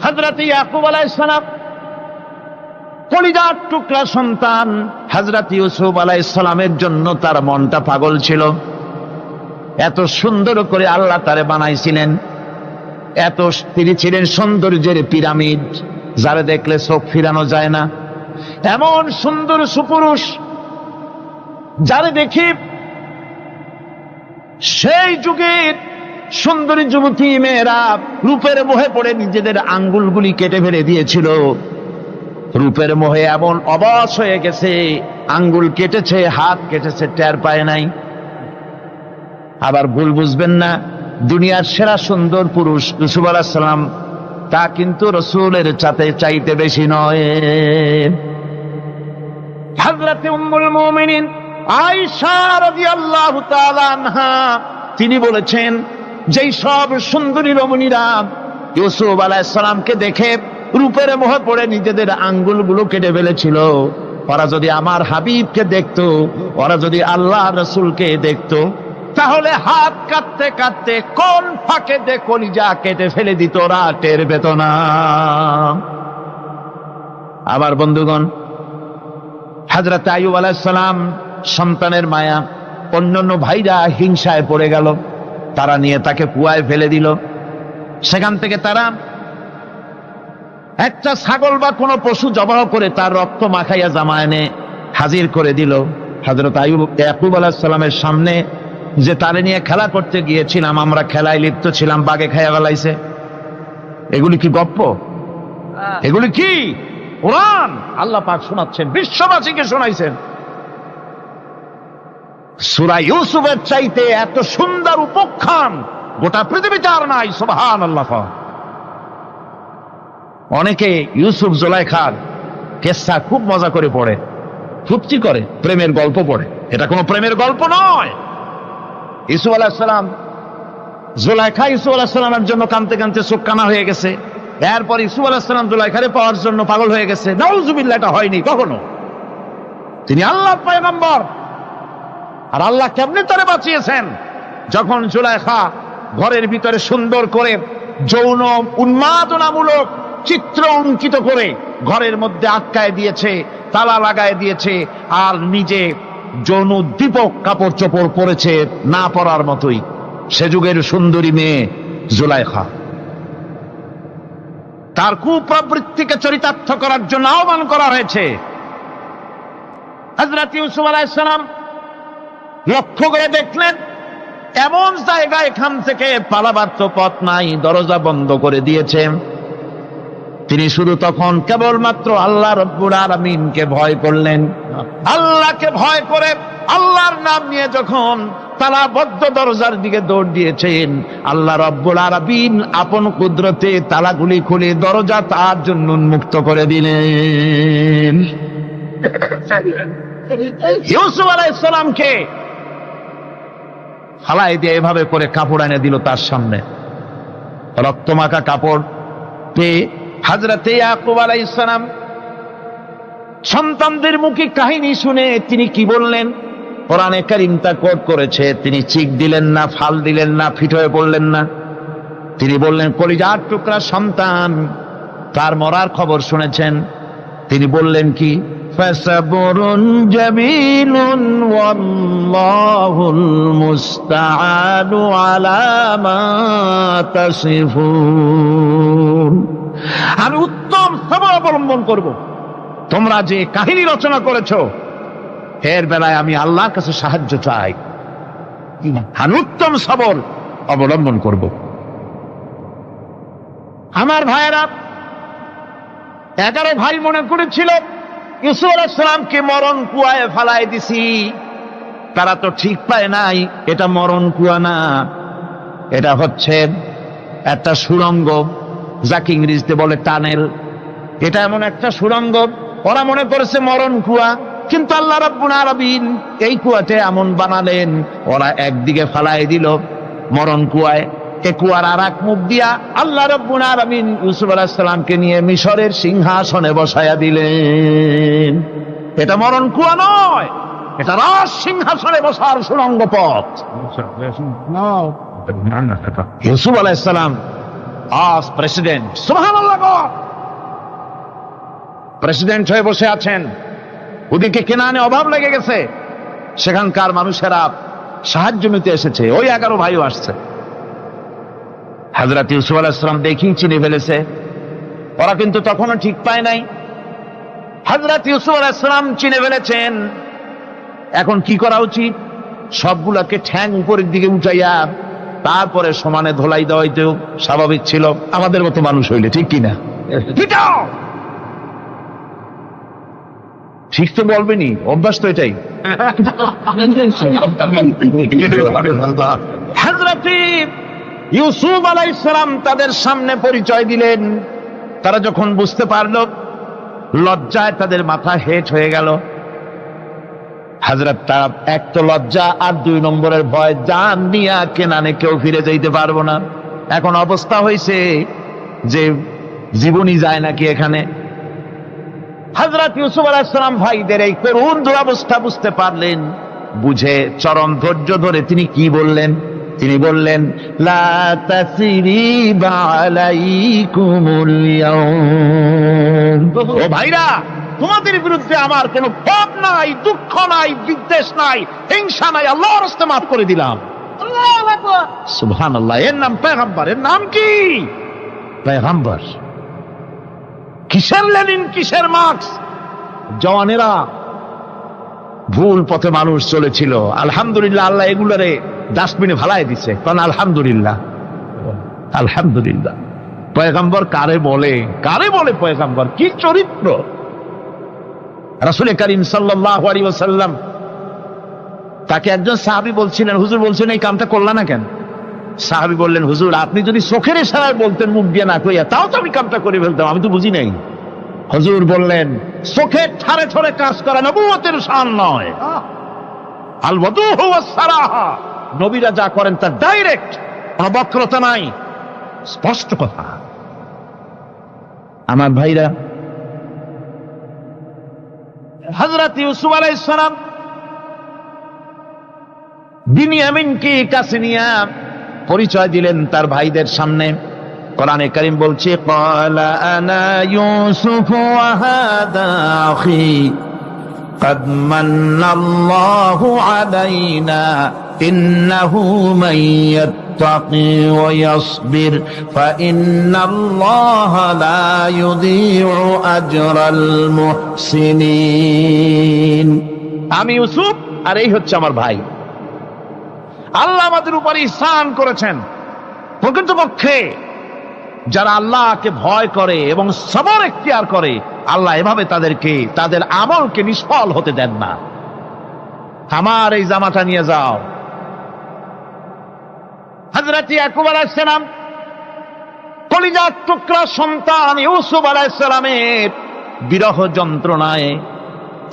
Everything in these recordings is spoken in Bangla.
হযরত ইয়াকুব আলাইহিস সালাম কলিজার টুকরা সন্তান হযরত ইউসুফ আলাইহিস সালামের জন্য তার মনটা পাগল ছিল। এত সুন্দর করে আল্লাহ তারে বানাইছিলেন, এত তিনি ছিলেন সৌন্দর্যের পিরামিড, যারা দেখলে চোখ ফিরানো যায় না, এমন সুন্দর সুপুরুষ যারা দেখি সেই যুগের সুন্দরী যুবতী মেয়েরা রূপের মোহে পড়ে নিজেদের আঙ্গুলগুলি কেটে ফেলে দিয়েছিল। রূপের মোহে এমন অবশ হয়ে গেছে, আঙ্গুল কেটেছে, হাত কেটেছে, টের পায় নাই। আবার ভুল বুঝবেন না, দুনিয়ার সেরা সুন্দর পুরুষ ইউসুফ আলাইহিস সালাম, তা কিন্তু রাসূলের চাইতে বেশি নয়। হযরত উম্মুল মুমিনিন আয়েশা রাদিয়াল্লাহু তাআলা আনহা তিনি বলেছেন, যেই সব সুন্দরী রমণীরা ইউসুফ আলাইহিস সালামকে দেখে রূপের মোহে পড়ে নিজেদের আঙ্গুলগুলো কেটে ফেলেছিল, ওরা যদি আমার হাবিবকে দেখতো, ওরা যদি আল্লাহ রাসূলকে দেখতো, তাহলে হাত কাটতে কাটতে কোন ফাঁকে দে কলিজা কেটে ফেলে দিত, ওরা টের পেত না। আবার বন্ধুগণ, হযরত আইয়ুব আলাইহিস সালাম সন্তানের মায়া, অন্যান্য ভাইরা হিংসায় পড়ে গেল, তারা নিয়ে তাকে কুয়ায় ফেলে দিল। সেখান থেকে তারা একটা ছাগল বা কোনো পশু জবাহ করে তার রক্ত মাখাইয়া জামায়ানে হাজির করে দিল। হযরত ইয়াকুব আলাইহিস সালামের সামনে যে তারে নিয়ে খেলা করতে গিয়েছিলাম, আমরা খেলায় লিপ্ত ছিলাম, বাগে খাইয়া ফেলাইছে। এগুলি কি গপ্প? এগুলি কি কোরআন? আল্লাহ পাক শোনাচ্ছেন, বিশ্ববাসীকে শোনাইছেন। সূরা ইউসুফের চাইতে এত সুন্দর উপাখ্যান গোটা পৃথিবীতে আর নাই। সুবহানাল্লাহ। অনেকে ইউসুফ জুলাইখার কেসা খুব মজা করে পড়ে, ফুর্তি করে, প্রেমের গল্প পড়ে। এটা কোনো প্রেমের গল্প নয়। ইউসুফ আলাইহিস সালাম, জুলাইখা ইউসুফ আলাইহিস সালামের জন্য কাঁদতে কাঁদতে চোখ কানা হয়ে গেছে। এরপর ইউসুফ আলাইহিস সালাম জুলাইখারে পাওয়ার জন্য পাগল হয়ে গেছে। নাউজুবিল্লাহ, এটা হয়নি কখনো। তিনি আল্লাহর পয়গম্বর, আর আল্লাহ কেমনে তারে বাঁচিয়েছেন? যখন জুলাইখা ঘরের ভিতরে সুন্দর করে যৌন উন্মাদনামূলক চিত্র অঙ্কিত করে ঘরের মধ্যে আটকায় দিয়েছে, তালা লাগায় দিয়েছে, আর নিজে যৌন উদ্দীপক কাপড় চোপড় পরেছে না পরার মতোই। সে যুগের সুন্দরী মেয়ে জুলাইখা, তার কুপ্রবৃত্তিকে চরিতার্থ করার জন্য আহ্বান করা হয়েছে। হযরত ইউসুফ আলাইহিস সালাম লক্ষ্য করে দেখলেন এমন জায়গা, এখান থেকে পালাবার তো পথ নাই, দরজা বন্ধ করে দিয়েছে। তিনি শুধু তখন কেবলমাত্র আল্লাহ রব্বুল আলামিনকে ভয় করলেন। আল্লাহকে ভয় করে আল্লাহর নাম নিয়ে যখন তালাবদ্ধ দরজার দিকে দৌড় দিয়েছেন, আল্লাহ রব্বুল আলামিন আপন কুদরতে তালাগুলি খুলে দরজা তার জন্য উন্মুক্ত করে দিলেন। ইউসুফ আলাইহিস সালামকে ফালাই দিয়ে এভাবে করে কাপড় এনে দিল তার সামনে, রক্তমাখা কাপড় পেয়ে হযরত ইয়াকুব আলাইহিস সালাম সন্তানদের মুখে কাহিনী শুনে তিনি কি বললেন? কোরআনে কারীম তা কোট করেছে। তিনি চিক দিলেন না, ফাল দিলেন না, ফিট হয়ে পড়লেন না। তিনি বললেন, কলিজার টুকরা সন্তান তার মরার খবর শুনেছেন। তিনি বললেন কি? ফাসাবরুন জামিলুন ওয়াল্লাহুল মুস্তাআনু আলা মা তাসিফুন। আমি উত্তম সবর অবলম্বন করব। তোমরা যে কাহিনী রচনা করেছো এর বেলায় আমি আল্লাহর কাছে সাহায্য চাই। আমি উত্তম সবর অবলম্বন করব। আমার ভাইয়েরা, 11 ভাই মনে করেছিল ইউসুফ আলাইহিস সালামকে মরণ কুয়ায় ফালাই দিছি। তারা তো ঠিক পায় নাই এটা মরণ কুয়া না, এটা হচ্ছে একটা সুড়ঙ্গ, যাকে ইংরেজিতে বলে টানেল। এটা এমন একটা সুড়ঙ্গ, ওরা মনে করেছে মরণ কুয়া, কিন্তু আল্লাহ রাব্বুল আলামিন এই কুয়াতে এমন বানালেন, ওরা একদিকে ফালাই দিল মরণ কুয়ায়, এ কুয়ার আর এক মুখ দিয়া আল্লাহ রাব্বুল আলামিন ইউসুফ আলাইহিস সালামকে নিয়ে মিশরের সিংহাসনে বসায়া দিলেন। এটা মরণ কুয়া নয়, এটা রাজ সিংহাসনে বসার সুড়ঙ্গ পথ। ইউসুফ আলাইহিস সালাম আজ প্রেসিডেন্ট, সুবহানাল্লাহ, প্রেসিডেন্ট হয়ে বসে আছেন। ওদিকে কেনানে অভাব লেগে গেছে, সেখানকার মানুষেরা সাহায্য নিতে এসেছে, ওই 11 ভাইও আসছে। হযরত ইউসুফ আলাইহিস সালাম দেখেই চিনে ফেলেছে, ওরা কিন্তু তখনও ঠিক পায় নাই। হযরত ইউসুফ আলাইহিস সালাম চিনে ফেলেছেন, এখন কি করা উচিত? সবগুলাকে ঠ্যাং উপরের দিকে উঠাইয়া তারপরে সমানে ধোলাই দেওয়াইতেও স্বাভাবিক ছিল, আমাদের মতো মানুষ হইলে, ঠিক কিনা? ঠিক তো বলবেনি, অভ্যাস তো এটাই। হযরত ইউসুফ আলাইহিস সালাম তাদের সামনে পরিচয় দিলেন। তারা যখন বুঝতে পারল, লজ্জায় তাদের মাথা হেট হয়ে গেল। হযরত তার এক তো লজ্জা, আর 2 নম্বরের ভয়, জান নিয়া কেনানে কেউ ফিরে যাইতে পারবো না। এখন অবস্থা হয়েছে যে জীবনই যায় নাকি এখানে। হযরত ইউসুফ আলাইহিস সালাম ভাইদের এই করুণ দুরবস্থা বুঝতে পারলেন, বুঝে চরম ধৈর্য ধরে তিনি কি বললেন? তিনি বললেন, লা তাসরিবা আলাইকুমুল ইয়াউম। ও ভাইরা, তোমাদের বিরুদ্ধে আমার কোনো পাপ নাই, দুঃখ নাই, বিদ্বেষ নাই, হিংসা নাই, আল্লাহর রাস্তায় মাফ করে দিলাম। আল্লাহু আকবার, সুবহানাল্লাহ। এর নাম পয়গম্বর। এর নাম কি? পয়গম্বর। কিসের লেনিন, কিসের মার্কস? জওয়ানেরা, ভুল পথে মানুষ চলেছিল, আলহামদুলিল্লাহ আল্লাহ এগুলারে ডাস্টবিনে ফালাই দিছে। কারণ আলহামদুলিল্লাহ, আলহামদুলিল্লাহ। পয়গম্বর কারে বলে? কারে বলে পয়গম্বর? কি চরিত্র! রাসূল করিম সাল্লাল্লাহু আলাইহি ওয়াসাল্লাম, তাকে একজন সাহাবী বলছিলেন, হুজুর বলছেন এই কামটা করলা না কেন? সাহাবী বললেন, হুজুর আপনি যদি চোখের ইশারায় বলতেন, মুখ দিয়ে না কইয়া, তাও তো আমি কামটা করে ফেলতাম, আমি তো বুঝি নাই। হুজুর বললেন, চোখের ঠারে ঠারে কাজ করা নবুয়তের শান নয়। আল ওয়াদুহু ওয়াস সারাহা, নবীরা যা করেন তা ডাইরেক্ট, কোনো বক্রতা নাই, স্পষ্ট কথা। আমার ভাইরা, হযরত ইউসুফ আলাইহিস সালাম বিনিয়ামিনকে কাছে নিয়ে পরিচয় দিলেন তার ভাইদের সামনে। কোরআনে কারীম বলছে, ক্বালা আনা ইউসুফ ওয়া হাদা আখি قد من الله علينا إنه من يتقي ويصبر فإن الله لا يضيع أجر المحسنين। আমি ইউসুফ, আর এই হচ্ছে আমার ভাই। আল্লাহ আমাদের উপর ইহসান করেছেন। প্রকৃতপক্ষে যারা আল্লাহকে ভয় করে এবং সবর এখতিয়ার করে, আল্লাহ এভাবে তাদেরকে, তাদের আমলকে নিষ্ফল হতে দেন না। আমার এই জামাটা নিয়ে যাও। হযরত ইয়াকুব আলাইহিস সালাম, কলিজার টুকরা সন্তান ইউসুফ আলাইহিস সালামের বিরহ যন্ত্রণায়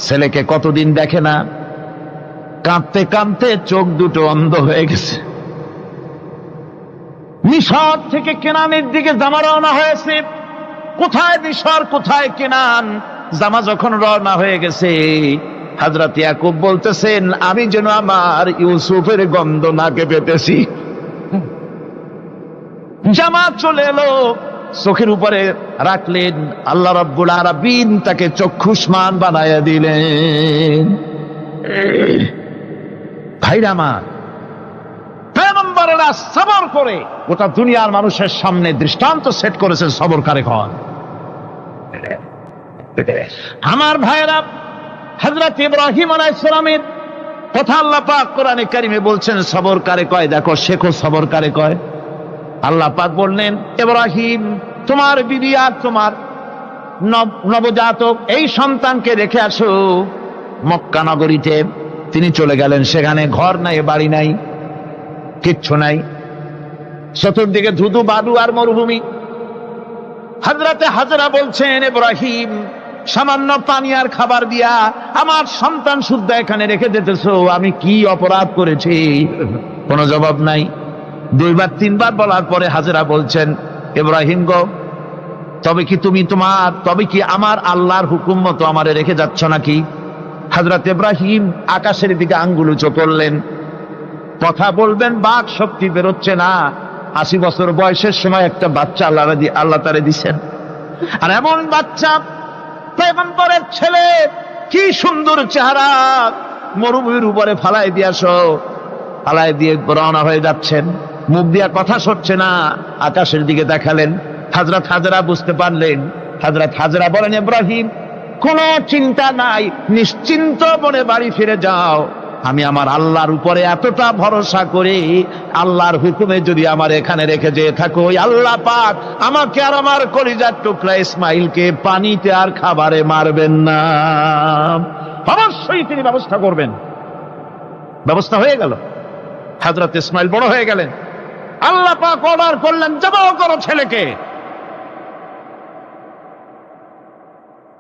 ছেলেকে কতদিন দেখে না, কাঁদতে কাঁদতে চোখ দুটো অন্ধ হয়ে গেছে। মিশর থেকে কেনানের দিকে জামা রওনা হয়েছে। কোথায় মিশর, কোথায় কেনান? জামা যখন রওনা হয়ে গেছে, হযরত ইয়াকুব বলতেছেন, আমি যেন আমার ইউসুফের গন্ধ নাকে পেতেছি। জামা চলে এলো, চোখের উপরে রাখলেন, আল্লাহ রাব্বুল আলামিন তাকে চক্ষুষ্মান বানায়া দিলেন। ভাইরা আমার, পয়গম্বরেরা সবর করে গোটা দুনিয়ার মানুষের সামনে দৃষ্টান্ত সেট করেছেন সবর কারে কন। আমার ভাইরা, হযরত ইব্রাহিম আলাইহিস সালামের কথা আল্লাহ পাক কোরআনে কারিমে বলছেন সবর কারে কয়। দেখো, শেখো সবর কারে কয়। আল্লাহ পাক বললেন, ইব্রাহিম, তোমার বিবি আর তোমার নবজাতক এই সন্তানকে রেখে আসো মক্কা নগরীতে। তিনি চলে গেলেন, সেখানে ঘর নাই, বাড়ি নাই, কিচ্ছু নাই, চতুর্দিকে ধুধু বালু আর মরুভূমি। হযরতে হাজরা বলছেন, ইব্রাহিম, সামান্য পানি আর খাবার দিয়া আমার সন্তান শুদ্ধ এখানে রেখে দিতেছো, আমি কি অপরাধ করেছি? কোনো জবাব নাই। 2 বার 3 বার বলার পরে হাজরা বলছেন, ইব্রাহিম গো, তবে কি আমার আল্লাহর হুকুম মতো আমারে রেখে যাচ্ছ নাকি? হযরত ইব্রাহিম আকাশের দিকে আঙ্গুল উঁচু করলেন। কথা বলবেন, বাক শক্তি বেরোচ্ছে না। 80 বছর বয়সের সময় একটা বাচ্চা আল্লাহ তারে দিছেন। আর এমন বাচ্চা, পয়গম্বরের ছেলে, কি সুন্দর চেহারা, মরুভূমির উপরে ফালাই দিয়ে রওনা হয়ে যাচ্ছেন, মুখ দিয়া কথা সরছে না, আকাশের দিকে দেখালেন। হযরত হাজরা বুঝতে পারলেন। হযরত হাজরা বলেন, ইব্রাহিম, কোনো চিন্তা নাই, নিশ্চিন্ত মনে বাড়ি ফিরে যাও। আমি আমার আল্লাহর উপরে এতটা ভরসা করি, আল্লাহর হুকুমে যদি আমার এখানে রেখে যেয়ে থাকো, ওই আল্লাহ পাক আমাকে আর আমার কলিজার টুকরা ইসমাইলকে পানিতে আর খাবারে মারবেন না, অবশ্যই তিনি ব্যবস্থা করবেন। ব্যবস্থা হয়ে গেল। হযরত ইসমাইল বড় হয়ে গেলেন। আল্লাহ পাক অর্ডার করলেন, জবাহ করো ছেলেকে।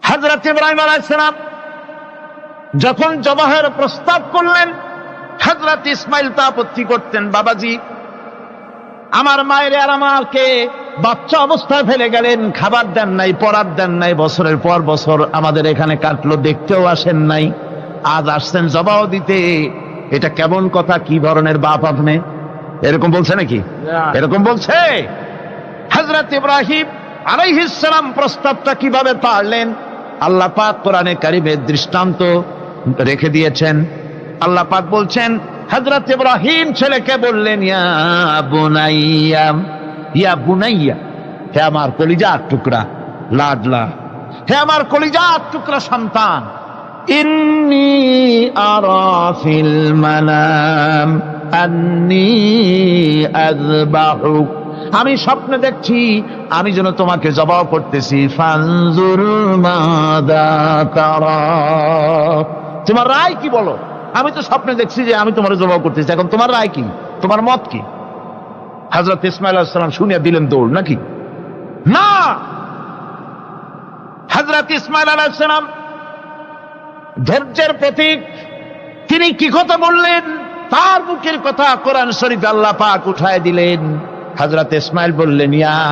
হযরত ইব্রাহিম আলাইহিস সালাম যখন জবাহের প্রস্তাব করলেন, হযরত ইসমাইল তা আপত্তি করতেন, বাবাজি, আমার মায়ের আর আমাকে বাচ্চা অবস্থায় ফেলে গেলেন, খাবার দেন নাই, পরার দেন নাই, বছরের পর বছর আমাদের এখানে কাটলো, দেখতেও আসেন নাই, আজ আসছেন জবাহ দিতে। এটা কেমন কথা? কি ধরনের বাপ আপনি? এরকম বলছে নাকি? এরকম বলছে? হযরত ইব্রাহিম আলাইহিস সালাম প্রস্তাবটা কিভাবে পারলেন? আল্লাহ পাক কোরআনে কারিমের দৃষ্টান্ত রেখে দিয়েছেন। আল্লাহ পাক বলছেন, হযরত ইব্রাহিম ছেলেকে বললেন, ইয়া বুনাইয়া, ইয়া বুনাইয়া, হে আমার কলিজার টুকরা লাডলা, হে আমার কলিজার টুকরা সন্তান, ইন্নী আরা ফিল মানাম আন্নী আযবাহুক, আমি স্বপ্নে দেখছি আমি যেন তোমাকে জবাহ করতেছি। ফানজুর মাযা তারা, তোমার রায় কি বলো? আমি তো স্বপ্নে দেখছি যে আমি তোমার জবাহ করতেছি, এখন তোমার রায় কি, তোমার মত কি? হযরত ইসমাঈল আলাইহিস সালাম শুনিয়া দিলেন দৌড়, নাকি? না, হযরত ইসমাঈল আলাইহিস সালাম ধৈর্যের প্রতীক। তিনি কি কথা বললেন? তার মুখের কথা কোরআন শরীফে আল্লাহ পাক উঠায় দিলেন। হযরত ইসমাঈল বললেন, ইয়া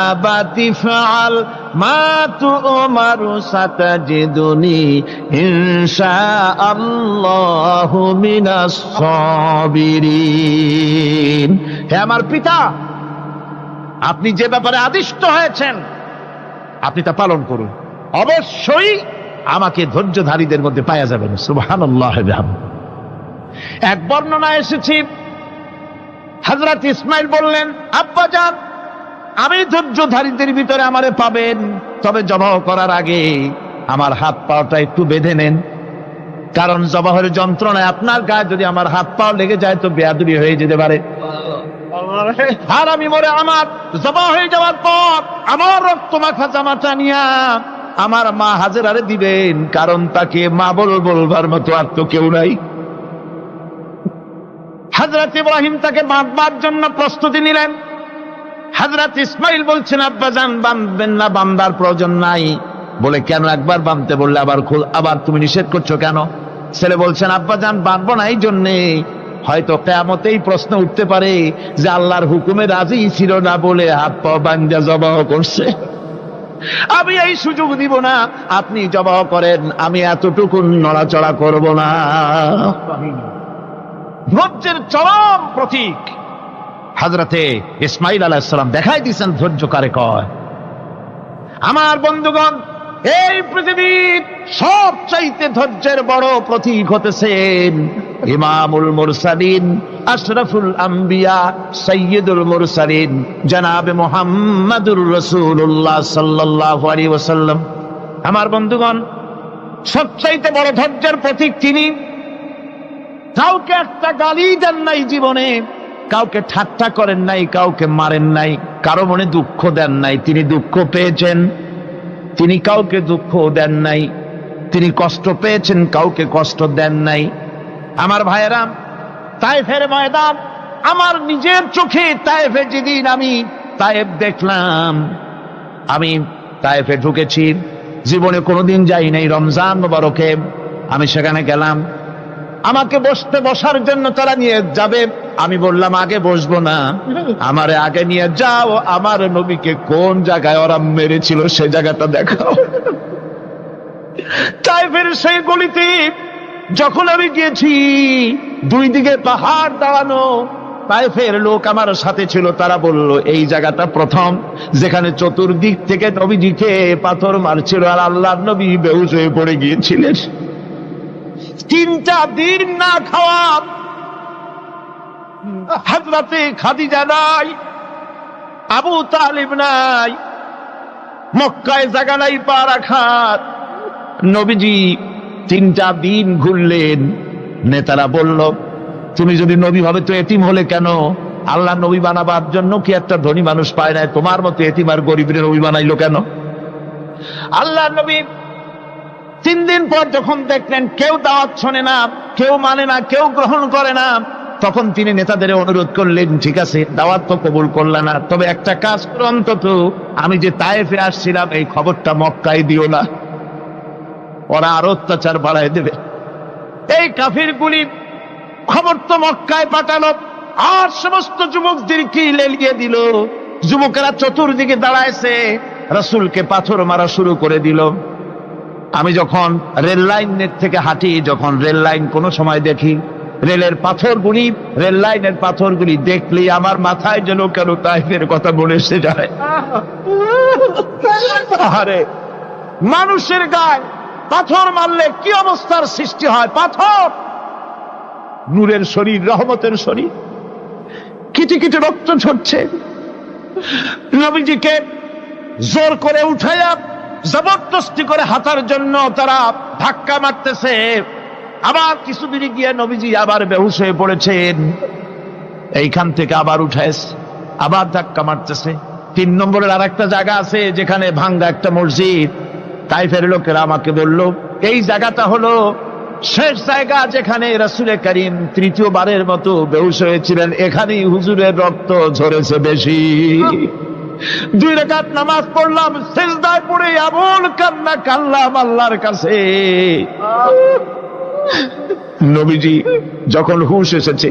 আবাতি ফাআল মা তু'মারু সাতাজিদুনি ইনশাআল্লাহু মিনাস সাবিরিন, হে আমার পিতা, আপনি যে ব্যাপারে আদিষ্ট হয়েছেন আপনি তা পালন করুন, অবশ্যই আমাকে ধৈর্যধারীদের মধ্যে পাওয়া যাবেন। সুবহানাল্লাহ। এক বর্ণনায় এসেছে, হযরত ইসমাঈল বললেন, আব্বাজান, আমি ধৈর্যধারীদের ভিতরে আমারে পাবেন, তবে জবাহ করার আগে আমার হাত পাটা একটু বেঁধে নেন, কারণ জবাহের যন্ত্রণায় আপনার গায়ে যদি আমার হাত পা লেগে যায় তো বেয়াদবি হয়ে যেতে পারে। আর আমি মরে আমার জবাহ হয়ে যাওয়ার পর আমার রক্ত মাখা জামাটা নিয়া আমার মা হাজেরারে দিবেন, কারণ তাকে মা বলবার মতো আর তো কেউ নাই। হযরত ইব্রাহিম তাকে বাঁধবার জন্য প্রস্তুতি নিলেন। হযরত ইসমাঈল বলছেন, আব্বাজান, বাঁধবেন না, বাঁধবার প্রয়োজন নাই। বলে, কেন? একবার বাঁধতে বললে আবার তুমি নিষেধ করছো কেন? ছেলে বলছেন, আব্বাজান, বাঁধবো না এই জন্যে, হয়তো কিয়ামতেই প্রশ্ন উঠতে পারে যে আল্লাহর হুকুমে রাজি ছিল না বলে হাত পা বাঁধা জবাহ করছে। আমি এই সুযোগ দিব না, আপনি জবাহ করেন, আমি এতটুকু নড়াচড়া করব না। ধৈর্যের চরম প্রতীক হযরতে ইসমাঈল আলাইহিস সালাম দেখাই দিয়েছেন ধৈর্য কারে কয়। আমার বন্ধুগণ, এই পৃথিবীর সবচাইতে ধৈর্যের বড় প্রতীক হতেছেন ইমামুল মুরসালিন, আশরাফুল আম্বিয়া, সাইয়্যিদুল মুরসালিন, জনাবে মুহাম্মাদুর রাসূলুল্লাহ সাল্লাল্লাহু আলাইহি ওয়াসাল্লাম। আমার বন্ধুগণ, সবচাইতে বড় ধৈর্যের প্রতীক তিনি। কাউকে একটা গালি দেন নাই জীবনে, কাউকে ঠাট্টা করেন নাই, কাউকে মারেন নাই, কারো মনে দুঃখ দেন নাই। তিনি দুঃখ পেয়েছেন, তিনি কাউকে দুঃখ দেন নাই। তিনি কষ্ট পেয়েছেন, কাউকে কষ্ট দেন নাই। আমার ভাইয়েরা, তায়েফের ময়দান, আমার নিজের চোখে তায়েফে যেদিন আমি তায়েফ দেখলাম, আমি তায়েফে ঢুকেছি, জীবনে কোনোদিন যাই নাই। রমজান মুবারকে আমি সেখানে গেলাম, আমাকে বসার জন্য তারা নিয়ে যাবে। আমি বললাম, আগে বসবো না, আমারে আগে নিয়ে যাও, আমার নবীকে কোন জায়গায় ওরা মেরেছিল সে জায়গাটা দেখাও। তায়েফের সেই গলিতে যখন আমি গিয়েছি, দুই দিকে পাহাড় দাঁড়ানো, তায়েফের লোক আমার সাথে ছিল, তারা বলল এই জায়গাটা প্রথম যেখানে চতুর্দিক থেকে নবীজিকে পাথর মারছিল আর আল্লাহর নবী বেহুশ হয়ে পড়ে গিয়েছিলেন। 3টা দিন না খাওয়া, হযরতে খাদিজা নাই, আবু তালিব নাই, মক্কায় জায়গা নাই পা রাখার। নবীজি 3টা দিন ঘুরলেন। নেতারা বলল তুমি যদি নবী হবে তো এতিম হলে কেন? আল্লাহ নবী বানাবার জন্য কি একটা ধনী মানুষ পায় না? তোমার মতো এতিম আর গরিবের নবী বানাইলো কেন? আল্লাহ নবী 3 দিন পর যখন দেখলেন কেউ দাওয়াত শোনে না, কেউ মানে না, কেউ গ্রহণ করে না, তখন তিনি নেতাদের অনুরোধ করলেন ঠিক আছে দাওয়াত তো কবুল করলে না, তবে একটা কাজ করো, অন্তত আমি যে তায়েফে আসছিলাম এই খবরটা মক্কায় দিও না, ওরা আরো অত্যাচার বাড়ায় দেবে। এই কাফিরগুলি খবর তো মক্কায় পাঠালো আর সমস্ত যুবকদেরকে লেলিয়ে দিল। যুবকেরা চতুর্দিকে দাঁড়াইছে, রাসূলকে পাথর মারা শুরু করে দিল। আমি যখন রেল লাইনের থেকে হাঁটি, যখন রেল লাইন কোনো সময় দেখি, রেলের পাথরগুলি, রেল লাইনের পাথরগুলি দেখলেই আমার মাথায় যেন কেন তায়েফের কথা মনে এসে যায়। আরে মানুষের গায়ে পাথর মারলে কি অবস্থার সৃষ্টি হয়? পাথর নূরের শরীর, রহমতের শরীর, কিটি কিটি রক্ত ঝরছে। নবীজিকে জোর করে উঠাইয়া জবরদস্তি করে হাঁটার জন্য তারা ধাক্কা মারতেছে। আবার কিছুদিন গিয়ে নবীজি আবার বেহুশ হয়ে পড়েছেন, এইখান থেকে আবার উঠাইছে, আবার ধাক্কা মারতেছে। 3 নম্বরের আর একটা জায়গা আছে যেখানে ভাঙ্গা একটা মসজিদ। তায়েফের লোকেরা আমাকে বলল এই জায়গাটা হলো শেষ জায়গা যেখানে রাসূল করিম 3য়বারের মতো বেহুশ হয়েছিলেন, এখানেই হুজুরের রক্ত ঝরেছে বেশি। 2 রাকাত নামাজ পড়লাম, সিজদায় পড়ে এমন কান্না কাঁদলাম আল্লাহর কাছে। নবীজি যখন হুঁশ এসেছে,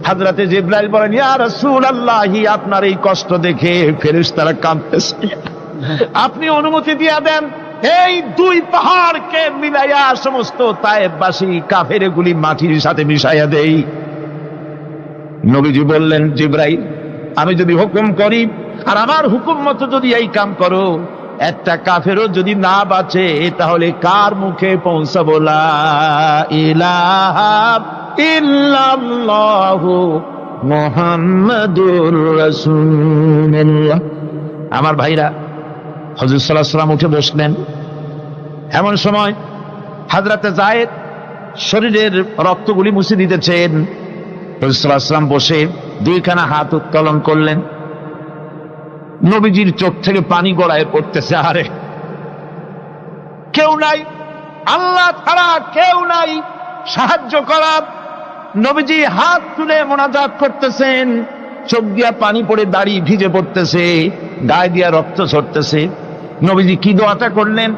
হযরতে জিবরাইল বলেন ইয়া রাসূলুল্লাহ, আপনার এই কষ্ট দেখে ফেরেশতারা কাঁদতেছে, আপনি অনুমতি দিয়ে দেন এই 2 পাহাড়কে মিলাইয়া সমস্ত তায়েফবাসী কাফেরগুলি মাটির সাথে মিশাইয়া দেই। নবীজি বললেন জিবরাইল, আমি যদি হুকুম করি আর আমার হুকুম মতো যদি এই কাম করো, একটা কাফেরও যদি না বাঁচে তাহলে কার মুখে পৌঁছাবো লা ইলাহা ইল্লাল্লাহু মুহাম্মাদুর রাসূলুল্লাহ। আমার ভাইরা, হুজুর সাল্লাল্লাহু আলাইহি ওয়াসাল্লাম উঠে বসলেন। এমন সময় হযরতে যায়েদ শরীরের রক্তগুলি মুছে দিতেছেন। হুজুর সাল্লাল্লাহু আলাইহি ওয়াসাল্লাম বসে 2খানা হাত উত্তোলন করলেন। নবীজির চোখ থেকে পানি গড়ায় পড়তেছে। আরে কেউ নাই, আল্লাহ ছাড়া কেউ নাই সাহায্য করার। নবীজি হাত তুলে মোনাজাত করতেছেন, চোখ দিয়া পানি পড়ে দাড়ি ভিজে পড়তেছে, গায়ে দিয়া রক্ত ঝরতেছে। নবীজি কি দোয়াটা করলেন?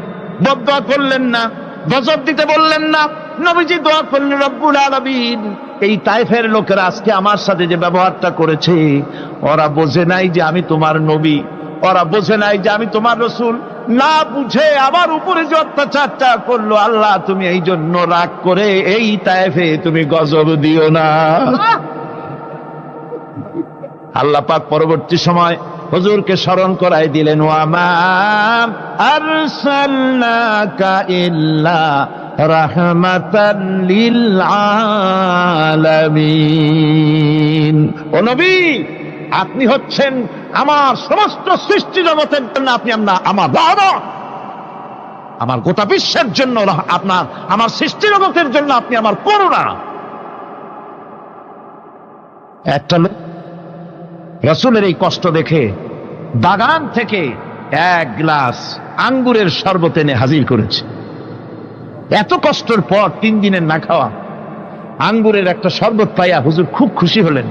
বদদোয়া করলেন না, গজব দিতে বললেন না। নবীজি দোয়া করলেন রব্বুল আলামিন, এই তায়েফের লোকেরা আজকে আমার সাথে যে ব্যবহারটা করেছে, ওরা বোঝে নাই যে আমি তোমার নবী, ওরা বোঝে নাই যে আমি তোমার রাসূল, না বুঝে আমার উপরে যে অত্যাচারটা করলো, আল্লাহ তুমি এই জন্য রাগ করে এই তায়েফে তুমি গজব দিও না। আল্লাহ পাক পরবর্তী সময় হুজুরকে স্মরণ করাই দিলেন, ওয়ামা আরসালনাকা ইল্লা রাহমাতাল লিল আলামিন। ও নবী, আপনি হচ্ছেন আমার সমস্ত সৃষ্টি জগতের জন্য, আপনি আমার রহমত, আমার গোটা বিশ্বের জন্য আপনার, আমার সৃষ্টি জগতের জন্য আপনি আমার করুণা। একটা লোক রাসূলের এই কষ্ট দেখে বাগান থেকে 1 গ্লাস আঙ্গুরের শরবত এনে হাজির করেছে। এত কষ্টের পর 3 দিনের না খাওয়া আঙ্গুরের একটা শরবত পাইয়া হুজুর খুব খুশি হলেন।